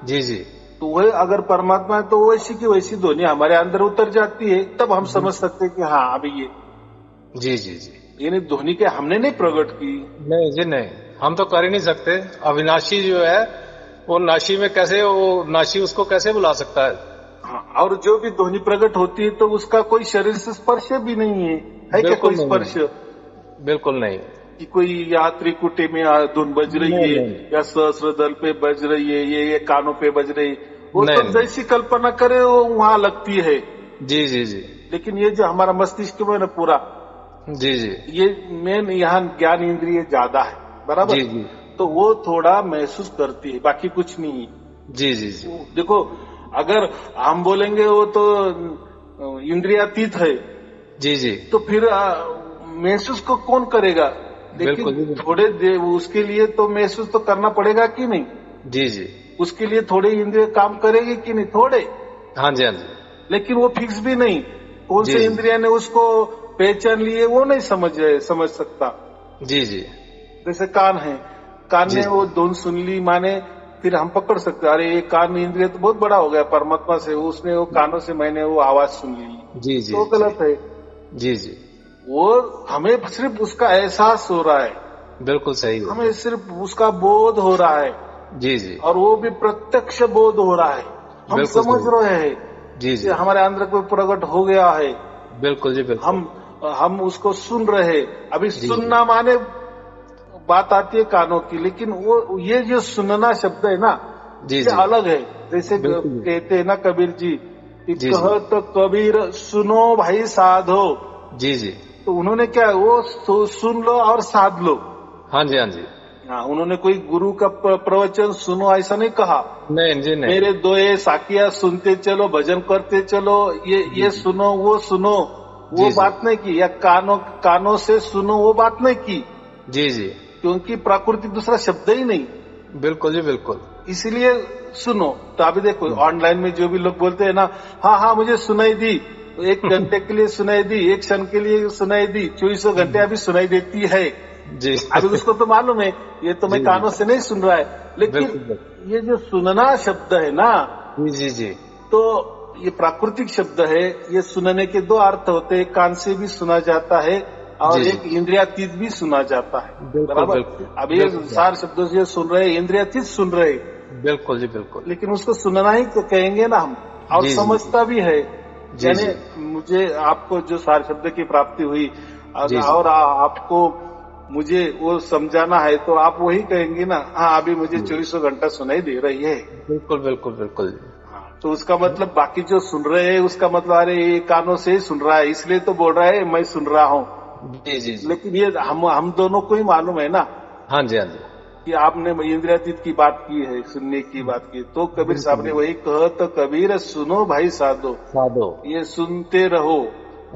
जी जी, तो वही अगर परमात्मा है तो वैसी की वैसी ध्वनि हमारे अंदर उतर जाती है, तब हम समझ सकते हैं कि हाँ अभी ये, जी जी, जी यानी ध्वनि के हमने नहीं प्रकट की। नहीं जी नहीं, हम तो कर ही नहीं सकते। अविनाशी जो है वो नाशी में कैसे, वो नाशी उसको कैसे बुला सकता है? हाँ, और जो भी ध्वनि प्रकट होती है तो उसका कोई शरीर से स्पर्श भी नहीं है क्या? बिल्कुल कोई नहीं, स्पर्श बिल्कुल नहीं, कि कोई यात्री कुटी में धुन बज रही नहीं है नहीं, या सहस्र दल पे बज रही है, ये कानों पे बज रही है, वो नहीं तो नहीं, जैसी कल्पना करे वो वहां लगती है। जी जी जी, लेकिन ये जो हमारा मस्तिष्क में ना पूरा, जी जी, ये मेन यहाँ ज्ञान इंद्रिय ज्यादा है, बराबर। जी जी, तो वो थोड़ा महसूस करती है, बाकी कुछ नहीं है। जी जी, जी देखो, अगर हम बोलेंगे वो तो इंद्रियातीत है, जी, जी तो फिर महसूस को कौन करेगा? लेकिन बिल्कुल जी, थोड़े उसके लिए तो महसूस तो करना पड़ेगा कि नहीं? जी जी, उसके लिए थोड़े इंद्रिय काम करेगी कि नहीं? थोड़े। हाँ जी, हाँ जी, लेकिन वो फिक्स भी नहीं, कौन जी से जी इंद्रिया ने उसको पहचान लिए वो नहीं समझ सकता। जी जी जैसे कान है, कान जी ने वो धुन सुन ली माने फिर हम पकड़ सकते हैं, अरे ये कान इंद्रिय तो बहुत बड़ा हो गया परमात्मा से, उसने वो कानों से मैंने वो आवाज सुन ली, जी जी तो जी गलत है। जी जी, वो हमें सिर्फ उसका एहसास हो रहा है, बिल्कुल सही है। हमें सिर्फ उसका बोध हो रहा है, जी जी, और वो भी प्रत्यक्ष बोध हो रहा है, हम बिल्कुल समझ सही। रहे हैं जी कि जी, हमारे अंदर कोई प्रकट हो गया है, बिल्कुल जी, बिल्कुल। हम उसको सुन रहे हैं। अभी जी जी सुनना माने बात आती है कानों की, लेकिन वो ये जो सुनना शब्द है ना, जी ये जी, अलग है। जैसे बिल्कुल जी कहते हैं ना कबीर जी कि जी जी कहत कबीर सुनो भाई साधो, जी जी, तो उन्होंने क्या है, वो सुन लो और साध लो। हाँ जी, हाँ जी, हाँ, उन्होंने कोई गुरु का प्रवचन सुनो ऐसा नहीं कहा, नहीं जी नहीं, मेरे दोए साकिया सुनते चलो, भजन करते चलो, जी ये जी सुनो वो सुनो, वो जी जी बात नहीं की, या कानों से सुनो वो बात नहीं की, जी जी, क्योंकि प्राकृतिक दूसरा शब्द ही नहीं, बिल्कुल जी बिल्कुल। इसलिए सुनो। तो अभी देखो ऑनलाइन में जो भी लोग बोलते हैं ना, हाँ हाँ मुझे सुनाई दी, 1 घंटे के लिए सुनाई दी, 1 क्षण के लिए सुनाई दी, 24 घंटे अभी सुनाई देती है। जी अभी उसको तो मालूम है ये तो मैं जी जी, कानों से नहीं सुन रहा है, लेकिन बिल्कुल बिल्कुल। ये जो सुनना शब्द है ना, जी जी जी, तो ये प्राकृतिक शब्द है। ये सुनने के 2 अर्थ होते हैं, कान से भी सुना जाता है और जी एक जी, इंद्रियातीत भी सुना जाता है, बिल्कुल बराबर। बिल्कुल, अब ये बिल्कुल सार शब्दों से सुन रहे हैं, इंद्रियातीत सुन रहे हैं, बिल्कुल जी बिल्कुल। लेकिन उसको सुनना ही तो कहेंगे ना हम, और जी जी जी समझता भी है। जी यानी जी मुझे आपको जो सार शब्द की प्राप्ति हुई जी जी, और आपको मुझे वो समझाना है, तो आप वही कहेंगे ना, हाँ अभी मुझे 24 घंटा सुनाई दे रही है। बिल्कुल बिल्कुल बिल्कुल। हाँ, तो उसका मतलब बाकी जो सुन रहे हैं उसका मतलब अरे ये कानों से ही सुन रहा है इसलिए तो बोल रहा है मैं सुन रहा हूँ, जी जी जी, लेकिन ये हम दोनों को ही मालूम है ना हाँ जी, हाँ जी, कि आपने इंद्रियातीत की बात की है, सुनने की बात की, तो कबीर बिल्कुल साहब ने वही कहा, तो कबीर सुनो भाई साधो, साधो, ये सुनते रहो,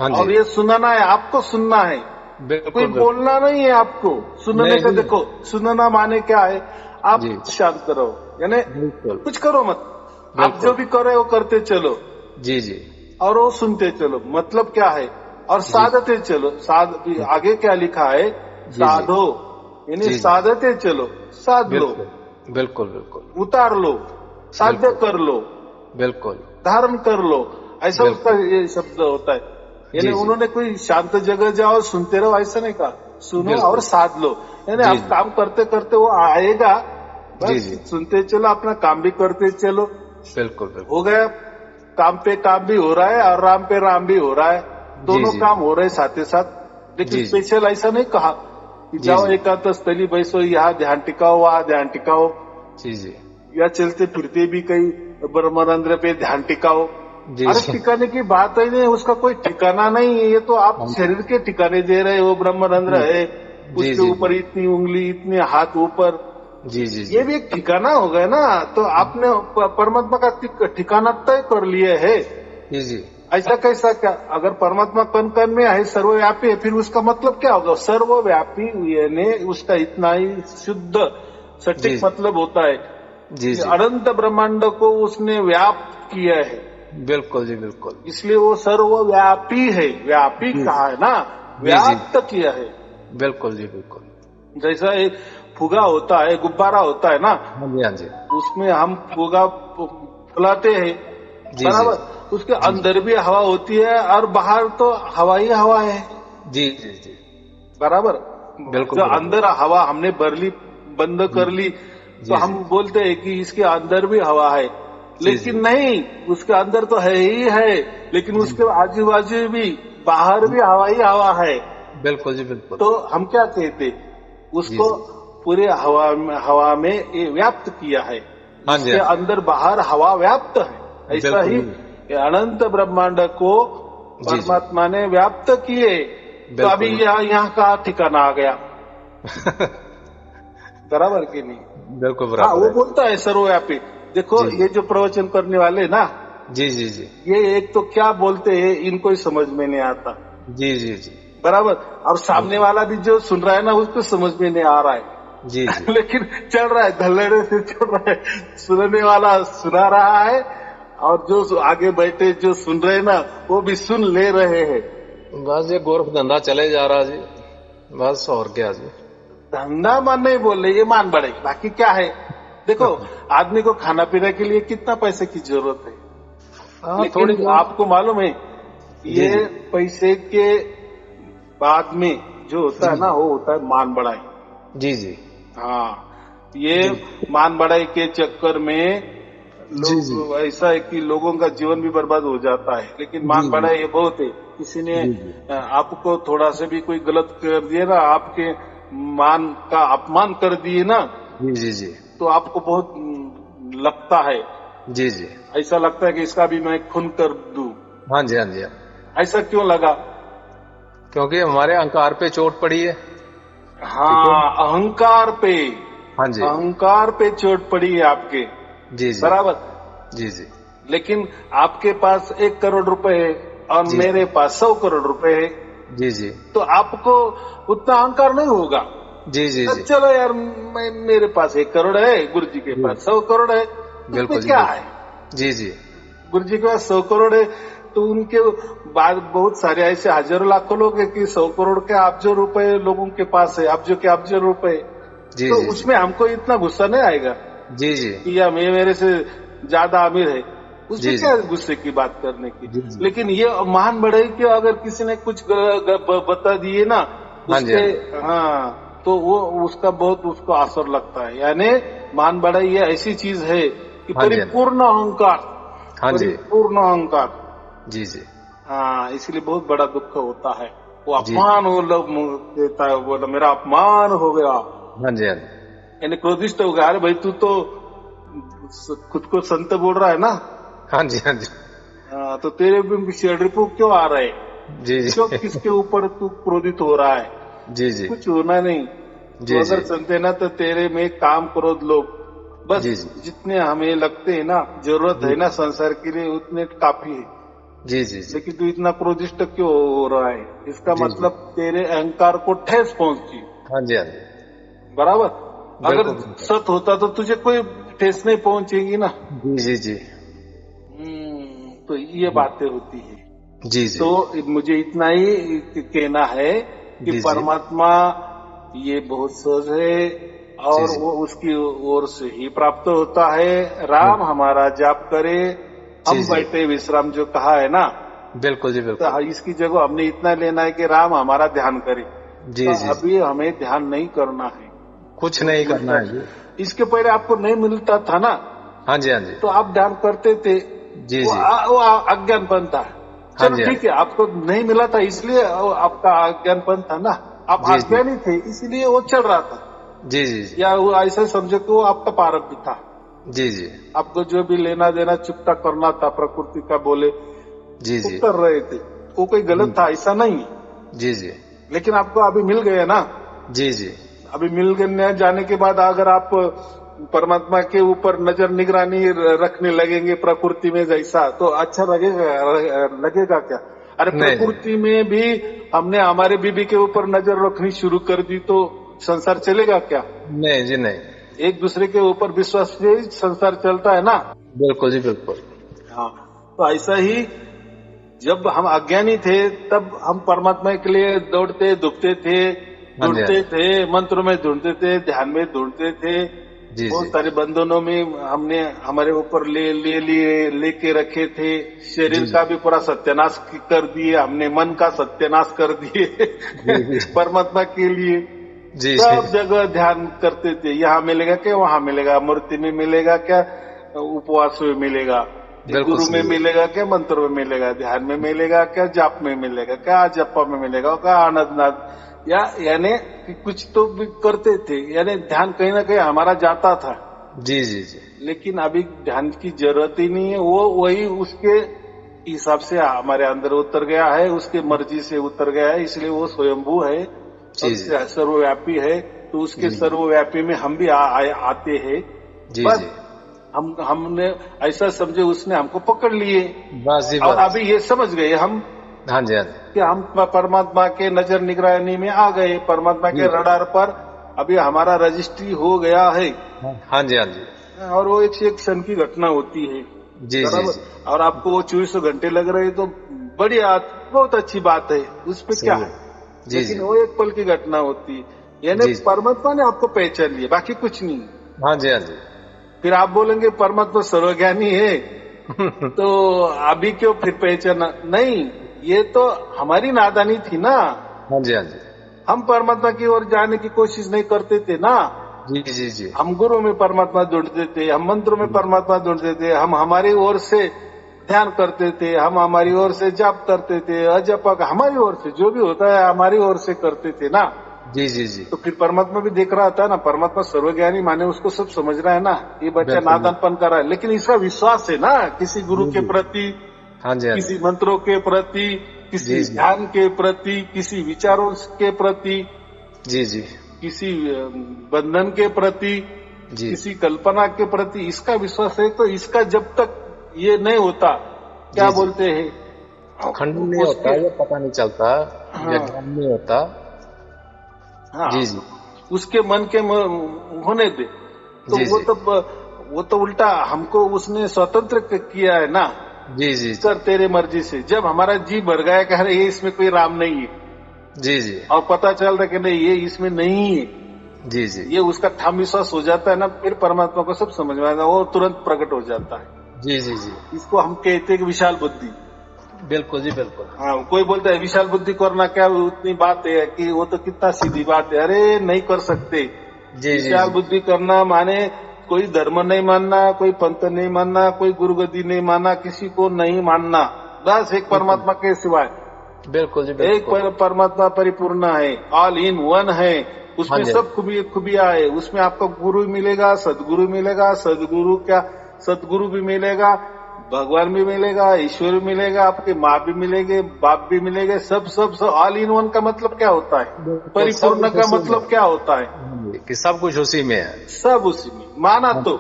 हाँ जी, और ये सुनाना है, आपको सुनना है, बिल्कुल कोई बिल्कुल। बोलना नहीं है आपको। सुनने नहीं का जी, देखो, सुनना माने क्या है, आप जी, शांत रहो, यानी बिल्कुल कुछ करो मत, आप जो बिल्कुल, भी करे वो करते चलो जी जी और वो सुनते चलो, मतलब क्या है, और जी साधते चलो। आगे क्या लिखा है, जी जी साधो, यानी जी जी, साधते चलो, साध लो, बिल्कुल बिल्कुल बिल्कुल उतार लो, साध्य बिल्कुल कर लो, बिल्कुल धारण कर लो, ऐसा उसका बिल्कुल, ये शब्द होता है। यानी जी जी, उन्होंने कोई शांत जगह जाओ सुनते रहो ऐसा नहीं कहा, सुनो और बिल्कुल, साध लो, यानी जी आप जी काम करते करते वो आएगा, जी बस जी, सुनते चलो, अपना काम भी करते चलो, बिल्कुल हो बिल्कुल, गया। काम पे काम भी हो रहा है और राम पे राम भी हो रहा है, जी दोनों जी काम हो रहे हैं साथ ही साथ। लेकिन जी जी स्पेशल ऐसा नहीं कहा कि जी जाओ जी एकांत स्थली बैसो, यहाँ ध्यान टिकाओ वहां ध्यान टिकाओ, जी जी या चलते फिरते भी कहीं ब्रह्मानंद पे ध्यान टिकाओ। जी अरे जी, ठिकाने की बात ही नहीं, उसका कोई ठिकाना नहीं है, ये तो आप हाँ शरीर के ठिकाने दे रहे हो। ब्रह्मानंद जी है, जी उसके जी ऊपर इतनी उंगली, इतने हाथ ऊपर, जी जी ये जी भी एक ठिकाना हो गया ना। तो आपने परमात्मा का ठिकाना तय कर लिए है। जी जी, ऐसा कैसा क्या, अगर परमात्मा कण कण में है, सर्वव्यापी है, फिर उसका मतलब क्या होगा, सर्वव्यापी यानी उसका इतना ही शुद्ध जी सटीक मतलब होता है जी कि जी, अनंत ब्रह्मांड को उसने व्याप्त किया है, बिल्कुल जी बिल्कुल, इसलिए वो सर्वव्यापी है। व्यापी जी कहा है ना, जी जी, व्याप्त किया है। बिल्कुल जी बिल्कुल, जैसा एक फुगा होता है, गुब्बारा होता है ना, हाँ जी, हाँ जी, उसमें हम फुगा फुलाते हैं, जी जी बराबर, उसके जी जी अंदर भी हवा होती है और बाहर तो हवा ही हवा है, जी जी जी, बराबर। बिल्कुल जो बराबर, अंदर हवा हमने भरली, बंद जी कर ली, तो जी हम जी बोलते हैं कि इसके अंदर भी हवा है, जी जी लेकिन नहीं, उसके अंदर तो है ही है, लेकिन जी, उसके आजू बाजू भी बाहर भी हवा ही हवा है। बिल्कुल जी बिल्कुल, तो हम क्या कहते, जी उसको जी, पूरे हवा में ये व्याप्त किया है, हाँ जी, जिसके हाँ जी, अंदर बाहर हवा व्याप्त है। ऐसा बिल्कुल ही जी ये अनंत ब्रह्मांड को जी जी, परमात्मा ने व्याप्त किए। तो अभी बिल्कुल जी, यहाँ का ठिकाना आ गया, बराबर कि नहीं। बिल्कुल हाँ, बराबर वो है, बोलता है सर्वव्यापी। देखो जी जी ये जो प्रवचन करने वाले ना, जी जी जी ये एक तो क्या बोलते हैं इनको ही समझ में नहीं आता, जी जी जी, बराबर, और सामने बिल्कुल, वाला भी जो सुन रहा है ना उसको समझ में नहीं आ रहा है। जी जी लेकिन चल रहा है, धल्लेड़े से चल रहा है, सुनने वाला सुना रहा है और जो आगे बैठे जो सुन रहे ना वो भी सुन ले रहे हैं। बस ये गोरख धंधा चले जा रहा जी, बस और क्या जी। धंधा मान नहीं बोल रहे, ये मान बढ़े, बाकी क्या है। देखो आदमी को खाना पीने के लिए कितना पैसे की जरूरत है, थोड़ी लेकिन आपको मालूम है ये पैसे के बाद में जो होता है ना वो होता है मान बढ़ाई। जी जी। हाँ, ये मान बढ़ाई के चक्कर में लोग ऐसा है कि लोगों का जीवन भी बर्बाद हो जाता है। लेकिन मान बढ़ाई ये बहुत है, किसी ने आपको थोड़ा से भी कोई गलत कर दिया ना, आपके मान का अपमान कर दिए ना, जी जी, तो आपको बहुत लगता है। जी जी, ऐसा लगता है कि इसका भी मैं खून कर दूं। हाँ जी, हाँ जी। ऐसा क्यों लगा? क्योंकि हमारे अहंकार पे चोट पड़ी है। हाँ, अहंकार पे, हाँ जी, अहंकार पे चोट पड़ी है आपके। जी जी, बराबर। जी जी। लेकिन आपके पास 1 करोड़ रुपए है और मेरे पास 100 करोड़ रुपए है। जी जी। तो आपको उतना अहंकार नहीं होगा। जी जी जी। चलो यार, मेरे पास 1 करोड़ है, गुरु जी के पास 100 करोड़ है, बिल्कुल क्या है। जी जी। गुरु जी के पास 100 करोड़ है तो उनके बाद बहुत सारे ऐसे हजारों लाखों लोग है कि 100 करोड़ के अब्जों रुपए लोगों के पास है, अब्जों के अब्जों रुपए। तो उसमें हमको इतना गुस्सा नहीं आएगा जी जी कि या मेरे से ज्यादा अमीर है, उसमें क्या गुस्से की बात करने की। लेकिन ये मान बढ़े कि अगर किसी ने कुछ बता दिए ना उसके, हाँ, तो वो उसका बहुत उसको असर लगता है। यानी मान बढ़ाई ये ऐसी चीज है कि परिपूर्ण अहंकार, परिपूर्ण अहंकार। जी जी। हाँ, इसलिए बहुत बड़ा दुख होता है। वो अपमान वो लोग देता है, बोला मेरा अपमान हो गया। हाँ जी, हाँ जी। यानी क्रोधिष्ट हो गया, अरे भाई तू तो खुद को संत बोल रहा है ना। हाँ जी, हाँ जी। हाँ, तो तेरे भी शेडरिपू क्यों आ रहे? जी जी। क्यों किसके ऊपर तू क्रोधित हो रहा है? जी जी। कुछ होना नहीं। तो अगर संत है ना तो तेरे में काम क्रोध लोग बस जितने हमें लगते हैं ना, जरूरत है ना संसार के लिए, उतने काफी है। जी जी। लेकिन तू इतना क्रोधिष्ट क्यों हो रहा है? इसका मतलब तेरे अहंकार को ठेस पहुंची। हाँ जी, हाँ जी। बराबर। अगर सत होता तो तुझे कोई ठेस नहीं पहुंचेगी ना। जी जी। तो ये बातें होती है। जी जी। तो मुझे इतना ही कहना है कि परमात्मा ये बहुत सहज है और वो उसकी ओर से ही प्राप्त होता है। राम हमारा जाप करे, हम बैठे विश्राम, जो कहा है ना। बिल्कुल जी, बिल्कुल। तो इसकी जगह हमने इतना लेना है कि राम हमारा ध्यान करे। जी तो जी। अभी हमें ध्यान नहीं करना है, कुछ नहीं करना है। इसके पहले आपको नहीं मिलता था ना। हाँ जी, हाँ जी। तो आप ध्यान करते थे। जी जी। वो अज्ञानपन था। चलो ठीक है, आपको नहीं मिला था इसलिए आपका अज्ञानपन था ना। आप अज्ञानी थे इसलिए वो चल रहा था। जी जी। या वो ऐसा समझो कि वो आपका प्रारब्ध था। जी जी। आपको जो भी लेना देना चुकता करना था प्रकृति का बोले, जी जी, कर रहे थे। वो कोई गलत था ऐसा नहीं। जी जी। लेकिन आपको अभी मिल गया ना। जी जी। अभी मिल गए जाने के बाद अगर आप परमात्मा के ऊपर नजर निगरानी रखने लगेंगे प्रकृति में जैसा, तो अच्छा लगेगा क्या? अरे प्रकृति में भी हमने हमारे बीबी के ऊपर नजर रखनी शुरू कर दी तो संसार चलेगा क्या? नहीं जी, नहीं। एक दूसरे के ऊपर विश्वास से संसार चलता है ना। बिल्कुल जी, बिल्कुल। हाँ, तो ऐसा ही जब हम अज्ञानी थे तब हम परमात्मा के लिए दौड़ते दुखते थे, ढूंढते थे, मंत्रों में ढूंढते थे, ध्यान में ढूंढते थे। बहुत सारे बंधनों में हमने हमारे ऊपर लेके रखे थे। शरीर का भी पूरा सत्यानाश कर दिए हमने, मन का सत्यानाश कर दिए परमात्मा के लिए। सब जगह ध्यान करते थे, यहाँ मिलेगा क्या, वहाँ मिलेगा, मूर्ति में मिलेगा क्या, उपवास में मिलेगा, गुरु में मिलेगा क्या, मंत्र में मिलेगा, ध्यान में मिलेगा क्या, जाप में मिलेगा क्या, जपा में मिलेगा क्या, आनंदनाथ, यानी कुछ तो भी करते थे। यानी ध्यान कहीं ना कहीं हमारा जाता था। जी जी जी। लेकिन अभी ध्यान की जरूरत ही नहीं है। वो वही उसके हिसाब से हमारे अंदर उतर गया है, उसके मर्जी से उतर गया है, इसलिए वो स्वयंभू है, सर्वव्यापी है। तो उसके सर्वव्यापी में हम भी आते हैं। बस हमने ऐसा समझे उसने हमको पकड़ लिए और अभी ये समझ गए हम। हाँ जी, हाँ जी, कि हम परमात्मा के नजर निगरानी में आ गए, परमात्मा के रडार पर अभी हमारा रजिस्ट्री हो गया है। हाँ जी, हाँ जी। और वो एक से एक क्षण की घटना होती है। जी जी बराबर। जी, और आपको वो 24 घंटे लग रहे हैं तो बढ़िया, बहुत अच्छी बात है, उस पे क्या सही है। है। जी लेकिन जी वो एक पल की घटना होती है, यानी जी जी, परमात्मा ने आपको पहचान लिया, बाकी कुछ नहीं। हाँ जी हाँ जी। फिर आप बोलेंगे परमात्मा सर्वज्ञानी है, तो अभी क्यों फिर पहचाना नहीं। ये तो हमारी नादानी थी ना, हाँ जी हाँ जी, हम परमात्मा की ओर जाने की कोशिश नहीं करते थे ना। जी जी जी, हम गुरु में परमात्मा ढूंढते थे, हम मंत्रों में परमात्मा ढूंढते थे, हम हमारी ओर से ध्यान करते थे, हम हमारी ओर से जप करते थे, अजपक हमारी ओर से जो भी होता है हमारी ओर से करते थे ना। जी जी जी, तो फिर परमात्मा भी देख रहा था ना, परमात्मा सर्वज्ञानी माने उसको सब समझ रहा है ना, ये बच्चा बिल्कुल बिल्कुल, नादानपन कर रहा है, लेकिन इसका विश्वास है ना किसी गुरु जी के जी, प्रति, हाँ जी हाँ जी, किसी मंत्रों के प्रति, जी किसी जी ध्यान के प्रति, किसी विचारों के प्रति, जी जी किसी बंधन के प्रति, जी, किसी कल्पना के प्रति इसका विश्वास है। तो इसका जब तक ये नहीं होता, क्या जी जी, बोलते हैं खंडन नहीं होता, उसके, ये पता नहीं चलता, ये हाँ ज्ञान नहीं होता। हाँ, जी जी उसके मन के होने दे। तो जी जी वो तो उल्टा हमको उसने स्वतंत्र किया है ना, जी जी जी कर तेरे मर्जी से। जब हमारा जी भर गया कह रहे ये इसमें कोई राम नहीं है, जी जी और पता चल रहा है कि नहीं ये इसमें नहीं है, जी जी ये उसका ठाम विश्वास हो जाता है ना, फिर परमात्मा को सब समझ में आता है, वो तुरंत प्रकट हो जाता है। जी जी जी, इसको हम कहते हैं कि विशाल बुद्धि। बिल्कुल जी बिल्कुल, हाँ, कोई बोलता है विशाल बुद्धि करना क्या उतनी बात है कि वो तो कितना सीधी बात है, अरे नहीं कर सकते। जी जी विशाल जी, बुद्धि करना माने कोई धर्म नहीं मानना, कोई पंथ नहीं मानना, कोई गुरुगति नहीं मानना, किसी को नहीं मानना, बस एक परमात्मा के सिवाय। बिल्कुल जी एक बिल्कुल, परमात्मा परिपूर्ण है, ऑल इन वन है, हाँ उसमें जी सब खूबियां है। उसमें आपको गुरु मिलेगा, सदगुरु मिलेगा, सदगुरु क्या, सदगुरु भी मिलेगा, भगवान भी मिलेगा, ईश्वर भी मिलेगा, आपके माँ भी मिलेंगे, बाप भी मिलेंगे, सब सब सब ऑल इन वन का मतलब क्या होता है, बिल्कुल, सब परिपूर्ण कुछ का उसी में, मतलब क्या होता है, हाँ जी, कि सब कुछ उसी में है। सब उसी में माना हाँ तो।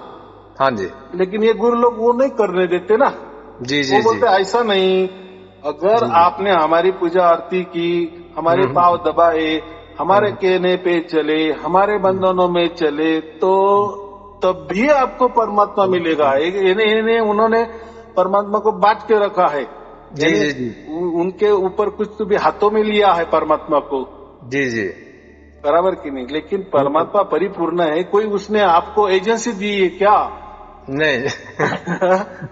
हाँ जी लेकिन ये गुरु लोग वो नहीं करने देते ना, जी वो जी जी बोलते ऐसा नहीं। अगर जी जी, आपने हमारी पूजा आरती की, हमारे पांव हम्म, दबाए, हमारे हम्म, कहने पे चले, हमारे बंधनों में चले, तो तब भी आपको परमात्मा मिलेगा। इन्हें उन्होंने परमात्मा को बांट के रखा है, जी यानी जी जी उनके ऊपर कुछ तो भी हाथों में लिया है परमात्मा को, जी जी, बराबर की नहीं। लेकिन बिल्कुल, परमात्मा परिपूर्ण है, कोई उसने आपको एजेंसी दी है क्या नहीं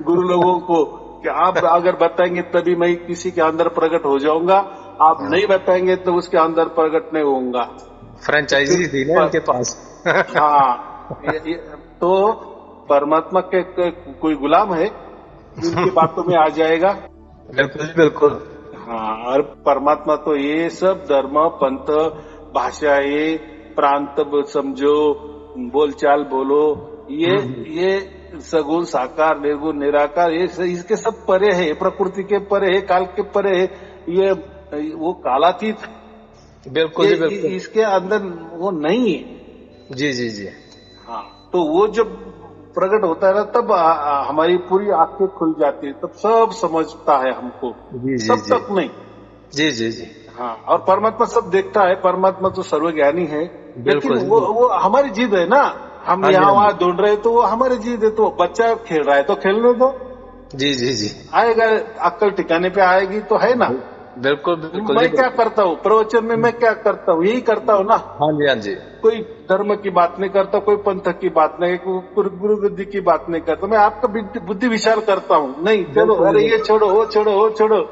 गुरु लोगों को, कि आप अगर बताएंगे तभी मैं किसी के अंदर प्रकट हो जाऊंगा, आप नहीं बताएंगे तो उसके अंदर प्रकट नहीं होऊंगा। तो फिर फ्रेंचाइजी थी ना इनके पास हाँ, तो परमात्मा के कोई गुलाम है इनकी बातों में आ जाएगा। बिल्कुल बिल्कुल, हाँ, और परमात्मा तो ये सब धर्म पंथ भाषाएं प्रांत समझो, बोलचाल बोलो, ये सगुण साकार निर्गुण निराकार, ये इसके सब परे है, प्रकृति के परे है, काल के परे है, ये वो कालातीत, बिल्कुल ये जी बिल्कुल, इसके अंदर वो नहीं है। जी जी जी हाँ, तो वो जब प्रकट होता है ना, तब हमारी पूरी आंखें खुल जाती है, तब सब समझता है हमको, जी जी तब जी तक नहीं। जी जी जी, हाँ, और परमात्मा सब देखता है, परमात्मा तो सर्वज्ञानी है। लेकिन बिल्कुल जी वो हमारी जिद है ना, हम हाँ जी यहाँ हाँ वहां जी, ढूंढ रहे हैं, तो वो हमारी जिद है। तो बच्चा खेल रहा है तो खेलने दो, जी जी जी, आएगा, अक्ल ठिकाने पे आएगी तो है ना। बिल्कुल बिल्कुल जी मैं क्या बिल्कुल, करता हूँ प्रवचन में, मैं क्या करता हूँ, यही करता हूँ ना। हाँ जी हाँ जी, कोई धर्म की बात नहीं करता, कोई पंथ की बात नहीं, कोई गुरु बुद्धि की बात नहीं करता, मैं आपका बुद्धि विशाल करता हूँ। नहीं चलो, बिल्कुल जी अरे ये बिल्कुल, छोड़ो, वो छोड़ो, वो छोड़ो,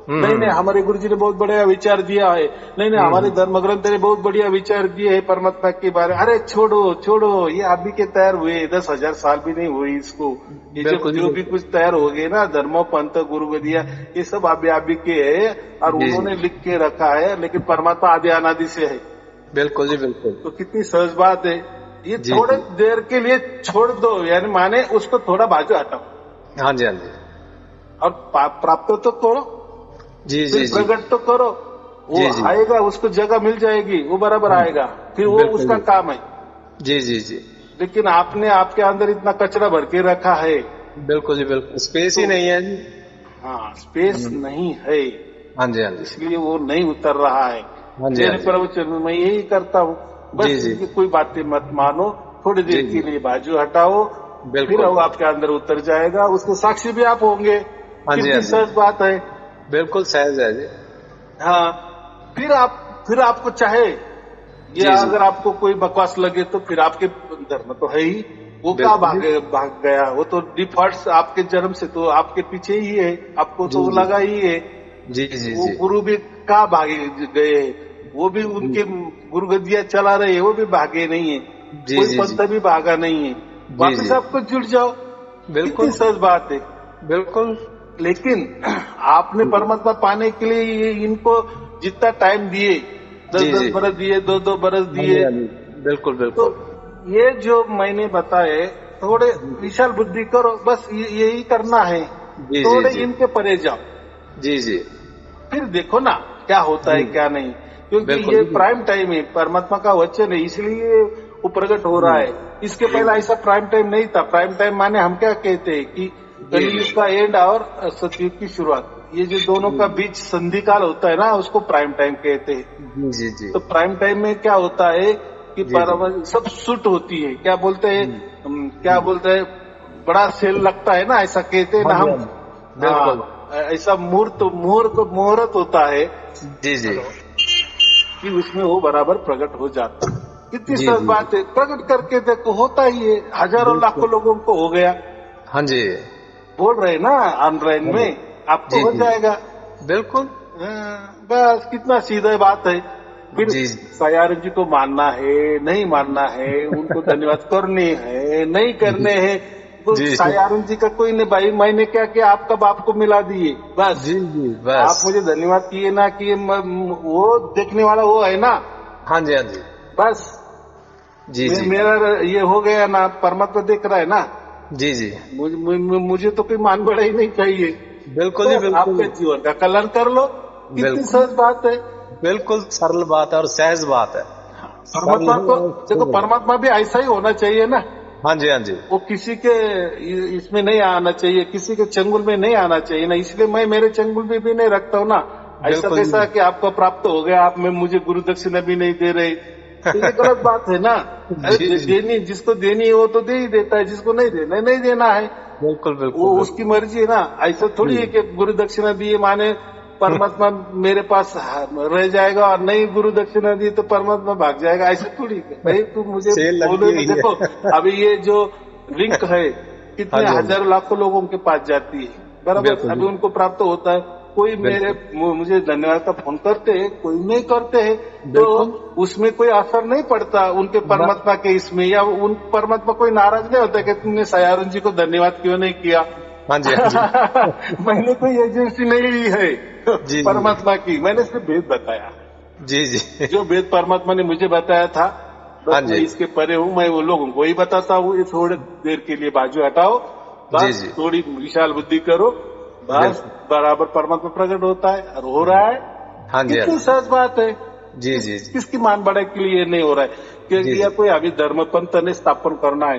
नहीं नहीं हम्म, हमारे गुरु जी ने बहुत बढ़िया विचार दिया है, नहीं नहीं हमारे हम्म, धर्म ग्रंथ ने बहुत बढ़िया विचार दिए है परमात्मा के बारे में। अरे छोड़ो छोड़ो, ये अभी के तैयार हुए, 10,000 साल भी नहीं हुए इसको। ये बिल्कुल जी जो भी बिल्कुल, कुछ तैयार हो गए ना, धर्म पंथ गुरु विद्या, ये सब अभी के है, और जी जी, उन्होंने लिख के रखा है। लेकिन परमात्मा आदि अनादि से है, बिल्कुल जी बिल्कुल, तो कितनी सहज बात है। ये जी थोड़े जी, देर के लिए छोड़ दो, यानी माने उसको थोड़ा बाजू हटाओ, हाँ जी हाँ जी, और प्राप्त तो करो, जी फिर जी जी, प्रकट तो करो। वो जी जी, आएगा, उसको जगह मिल जाएगी, वो बराबर आएगा, फिर वो बिल्कुल उसका जी, काम है। जी जी जी, लेकिन आपने आपके अंदर इतना कचरा भर के रखा है, बिल्कुल जी बिल्कुल, स्पेस ही तो नहीं है जी, हाँ, स्पेस नहीं है, हाँ जी हाँ जी, इसलिए वो नहीं उतर रहा है। हाँ जी हाँ मेरे जी, प्रवचन में मैं यही करता हूँ, जी बस जी इनकी कोई बातें मत मानो, थोड़ी जी देर जी, के लिए बाजू हटाओ, फिर बिल्कुल। वो आपके अंदर उतर जाएगा, उसके साक्षी भी आप होंगे। हाँ जी, कितनी हाँ जी, सहज बात है। बिल्कुल सहज है जी। हाँ, फिर आपको चाहे ये जी जी, अगर आपको कोई बकवास लगे तो फिर आपके धर्म तो है ही, वो क्या बिल्कुल जी भाग गया, वो तो डिफॉल्ट आपके जन्म से तो आपके पीछे ही है, आपको जी तो वो जी लगा ही है। जी जी वो जी गुरु भी कहाँ भागे गए, वो भी जी उनके गुरु गद्दियां चला रहे हैं, वो भी भागे नहीं है, जी कोई जी जी पंथ भी भागा नहीं है। जी वापिस जी, आपको जुड़ जाओ, कितनी बिल्कुल सहज बात है। बिल्कुल। लेकिन आपने जी परमात्मा पाने के लिए इनको जितना टाइम दिए, दस जी दस जी, बरस दिए, दो दो बरस हाँ जी दिए, हाँ जी, बिल्कुल तो बिल्कुल। ये जो मैंने बताए थोड़े जी विशाल बुद्धि करो, बस यही करना है। जी जी थोड़े जी इनके परे जाओ, जी जी फिर देखो ना क्या होता है जी, क्या नहीं। क्योंकि बिल्कुल ये देखिए। प्राइम टाइम है, परमात्मा का वचन है, इसलिए वो प्रकट हो रहा जी है। इसके जी पहले ऐसा प्राइम टाइम नहीं था। प्राइम टाइम माने हम क्या कहते हैं कि जी कलयुग का एंड और सतयुग की शुरुआत, ये जो दोनों का जी बीच संधि काल होता है ना, उसको प्राइम टाइम कहते हैं। जी जी जी तो प्राइम टाइम में क्या होता है कि जी जी सब शूट होती है, क्या बोलते हैं, जी क्या जी, बोलते हैं, बड़ा सेल लगता है ना, ऐसा कहते हैं हाँ ना जी हम। हाँ जी, बिल्कुल। हाँ, ऐसा मुहूर्त होता है जी जी कि उसमें वो बराबर प्रकट हो जाता है। कितनी जी सरल जी बात है, प्रकट करके देखो, होता ही है, हजारों बिल्कुल, लाखों लोगों को हो गया। हाँ जी बोल रहे ना ऑनलाइन हाँ जी में, आपको जी हो जी, जाएगा। बिल्कुल। बस कितना सीधा बात है। फिर जी सयार जी को मानना है, नहीं मानना है, उनको धन्यवाद करने हैं, नहीं जी करने हैं, तो जी सयारुण जी का कोई नहीं भाई, मैंने क्या किया, आपका बाप को मिला दिए बस। जी जी, बस। आप मुझे धन्यवाद किए ना किए, वो देखने वाला वो है ना, हाँ जी हाँ जी, बस। जी जी मेरा ये हो गया ना, परमात्मा देख रहा है ना, जी जी, मुझे तो कोई मान बड़ा ही नहीं चाहिए। बिल्कुल जी बस बिल्कुल आपके जीवन का कल्याण कर लो, कितनी बिल्कुल सहज बात है। बिल्कुल, सरल बात है और सहज बात है। सरल परमात्मा है को और देखो, सरल है। परमात्मा भी ऐसा ही होना चाहिए ना। हाँ जी हाँ जी, वो किसी के इसमें नहीं आना चाहिए, किसी के चंगुल में नहीं आना चाहिए ना, इसलिए मैं मेरे चंगुल में भी नहीं रखता हूँ ना। ऐसा बिल्कुल कैसा जी कि आपको प्राप्त हो गया, आप में मुझे गुरु दक्षिणा भी नहीं दे रहे, तो ये गलत बात है ना। अरे जी जी, देनी, जिसको देनी है वो तो दे ही देता है, जिसको नहीं देना है नहीं देना है, बिल्कुल वो बिल्कुल उसकी बिल्कुल मर्जी है ना। ऐसा थोड़ी है जी कि गुरु दक्षिणा दिए माने परमात्मा मेरे पास रह जाएगा, और नहीं गुरु दक्षिणा दी तो परमात्मा भाग जाएगा, ऐसा थोड़ी है भाई। तू मुझे सेल लगती बोले ना, हुई देखो है। अभी ये जो लिंक है हाँ कितने जी हाँ जी, हजारों लाखों लोगों के पास जाती है, बराबर, बिल्कुल अभी जी उनको प्राप्त होता है। कोई बिल्कुल मुझे धन्यवाद का फोन करते हैं, कोई नहीं करते हैं, तो बिल्कुल, उसमें कोई असर नहीं पड़ता उनके बस। परमात्मा के इसमें, या उन परमात्मा कोई नाराज नहीं होता कि तुमने सयारुण जी को धन्यवाद क्यों नहीं किया। हाँ जी हाँ जी, मैंने कोई एजेंसी नहीं ली है जी जी परमात्मा की, मैंने सिर्फ भेद बताया। जी जी, जो भेद परमात्मा ने मुझे बताया था, हाँ बस मैं जी इसके परे हूँ, मैं वो लोगों को ही बताता हूँ। ये थोड़ी देर के लिए बाजू हटाओ, जी बस जी, थोड़ी विशाल बुद्धि करो, बस बिल्कुल, बराबर परमात्मा प्रकट होता है और हो रहा है। हाँ जी हाँ कितनी जी, सहज बात है। जी जी जी किसकी मान बढ़ाई के लिए नहीं हो रहा है, जी क्योंकि या जी कोई अभी धर्म पंथ ने स्थापन करना है,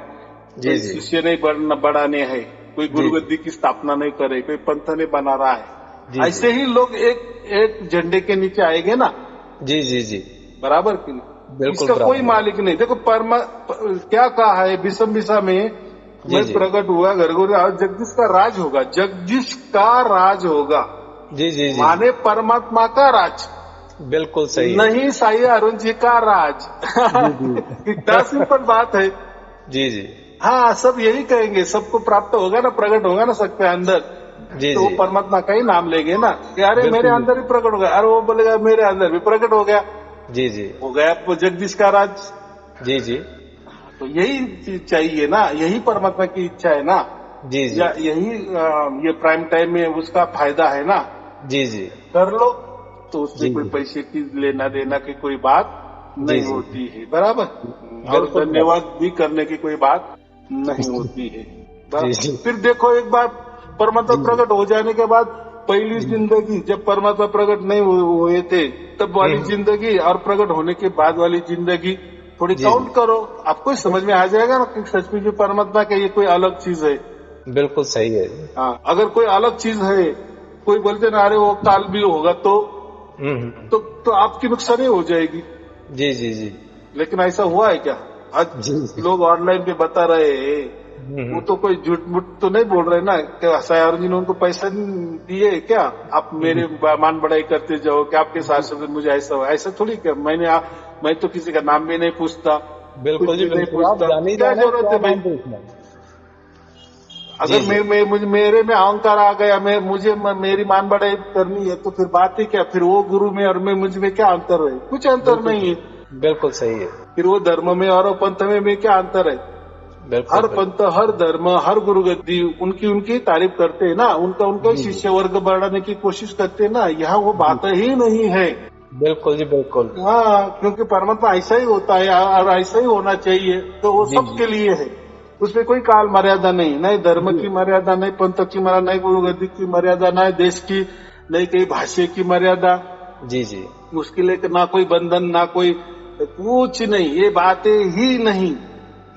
जी कोई जी शिष्य नहीं बढ़ाने हैं, कोई जी गुरुगद्दी की स्थापना नहीं करे, कोई पंथ नहीं बना रहा जी है। जी ऐसे ही लोग एक एक झंडे के नीचे आएंगे ना, जी जी जी, बराबर कि नहीं। बिल्कुल इसका कोई बराबर। मालिक नहीं। देखो क्या कहा है बिसम बिसा में, जी मैं जी प्रकट हुआ घर घर, जगदीश का राज होगा, जगदीश का राज होगा, जी जी जी जी, माने परमात्मा का राज, बिल्कुल सही है। नहीं साई अरुण जी का राज। जी जी कितना सिंपल बात है। जी जी हाँ, सब यही कहेंगे, सबको प्राप्त होगा ना, प्रकट होगा ना सबके अंदर, जी तो वो जी, परमात्मा का ही नाम लेंगे ना कि अरे मेरे बिल्कुल जी अंदर ही प्रकट हो गया, अरे वो बोलेगा मेरे अंदर भी प्रकट हो गया, जी जी हो गया आपको जगदीश का राज। जी जी तो यही चीज चाहिए ना, यही परमात्मा की इच्छा है ना, जी जी या यही ये प्राइम टाइम में उसका फायदा है ना। जी जी कर लो, तो उसमें जी कोई जी पैसे की लेना देना की कोई बात जी नहीं जी, होती है, बराबर। और बिल्कुल बराबर। धन्यवाद भी करने की कोई बात नहीं होती है, जी बराबर। जी फिर देखो एक बार परमात्मा जी प्रकट हो जाने के बाद, पहली जी, जिंदगी जब परमात्मा प्रकट नहीं हुए थे तब वाली हम्म, जिंदगी, और प्रकट होने के बाद वाली जिंदगी, थोड़ी जी जी, काउंट करो, आपको समझ में आ जाएगा ना कि सचमुच में परमात्मा का ये कोई अलग चीज है। बिल्कुल सही है जी। हाँ, अगर कोई अलग चीज है, कोई बोलते ना अरे वो काल भी होगा, हम्म, तो आपकी नुकसानी हो जाएगी। जी जी जी लेकिन ऐसा हुआ है क्या? आज जी जी लोग ऑनलाइन पे बता रहे हैं वो तो कोई झूठ मूठ तो नहीं बोल रहे ना, क्या सायार जी ने उनको पैसा दिए क्या, आप मेरे मान बढ़ाई करते जाओ कि आपके साथ मुझे ऐसा थोड़ी, क्या मैं तो किसी का नाम भी नहीं पूछता, बिल्कुल जी, नहीं पूछता, क्या जरूरत है भाई। अगर मेरे में अहंकार आ गया, मुझे मेरी मान बढ़ाई करनी है, तो फिर बात ही क्या, फिर वो गुरु में और मुझ में क्या अंतर है, कुछ अंतर नहीं है। बिल्कुल सही है। फिर वो धर्म में और पंथ में क्या अंतर है। हर पंथ, हर धर्म, हर गुरु गद्दी उनकी तारीफ करते हैं ना, उनका शिष्य वर्ग बढ़ाने की कोशिश करते हैं ना, यहाँ वो बात ही नहीं है। बिल्कुल जी बिल्कुल। हाँ, क्योंकि परमात्मा ऐसा ही होता है और ऐसा ही होना चाहिए, तो वो सबके लिए है, उसमें कोई काल मर्यादा नहीं, नहीं धर्म की मर्यादा, नहीं पंथ की मर्यादा, नहीं गुरु गद्दी की मर्यादा, नहीं देश की, नहीं कहीं भाषा की मर्यादा। जी जी। मुश्किल है, ना कोई बंधन, ना कोई कुछ नहीं, ये बातें ही नहीं।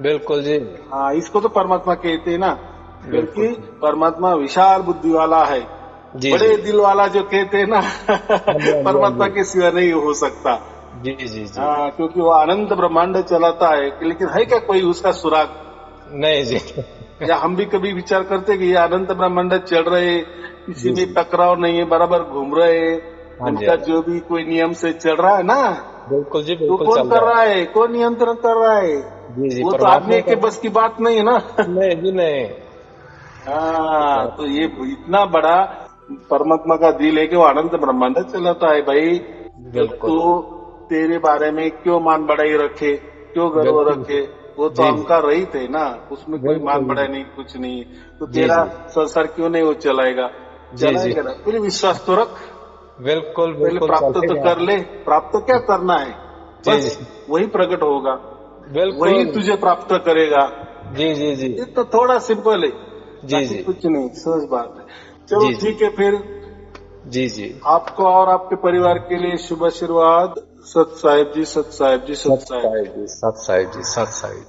बिल्कुल जी। हाँ, इसको तो परमात्मा कहते हैं ना, क्योंकि परमात्मा विशाल बुद्धि वाला है, बड़े दिल वाला जो कहते हैं ना, परमात्मा के सिवा नहीं हो सकता। जी जी जी। हाँ, क्योंकि वो अनंत ब्रह्मांड चलाता है, लेकिन है क्या कोई उसका सुराग? नहीं जी। या हम भी कभी विचार करते कि ये अनंत ब्रह्मांड चल रहे, किसी में टकराव नहीं है, बराबर घूम रहे, उनका जो भी कोई नियम से चल रहा है ना। बिल्कुल जी तो कौन कर रहा है, कौन नियंत्रण कर रहा है? जी जी, वो तो आदमी के बस की बात नहीं है ना। नहीं जी नहीं। हाँ, तो ये इतना बड़ा परमात्मा का दिल है कि वो अनंत ब्रह्मांड चलाता है भाई। तो तेरे बारे में क्यों मान बढ़ाई रखे, क्यों गर्व रखे, वो तो अहंकार रहित है ना, उसमें कोई मान बढ़ाई नहीं, कुछ नहीं। तो तेरा संसार क्यों नहीं वो चलाएगा ना, पहले विश्वास तो रख। बिल्कुल पहले प्राप्त तो कर ले, प्राप्त क्या करना है, बस वही प्रकट होगा, वही तुझे प्राप्त करेगा। जी जी जी। ये तो थोड़ा सिंपल है जी जी, कुछ नहीं, सहज बात है। चलो ठीक है फिर। जी जी। आपको और आपके परिवार के लिए शुभ आशीर्वाद। सत साहिब जी, सत साहिब जी, सत साहिब जी, सत साहिब जी, सत साहिब।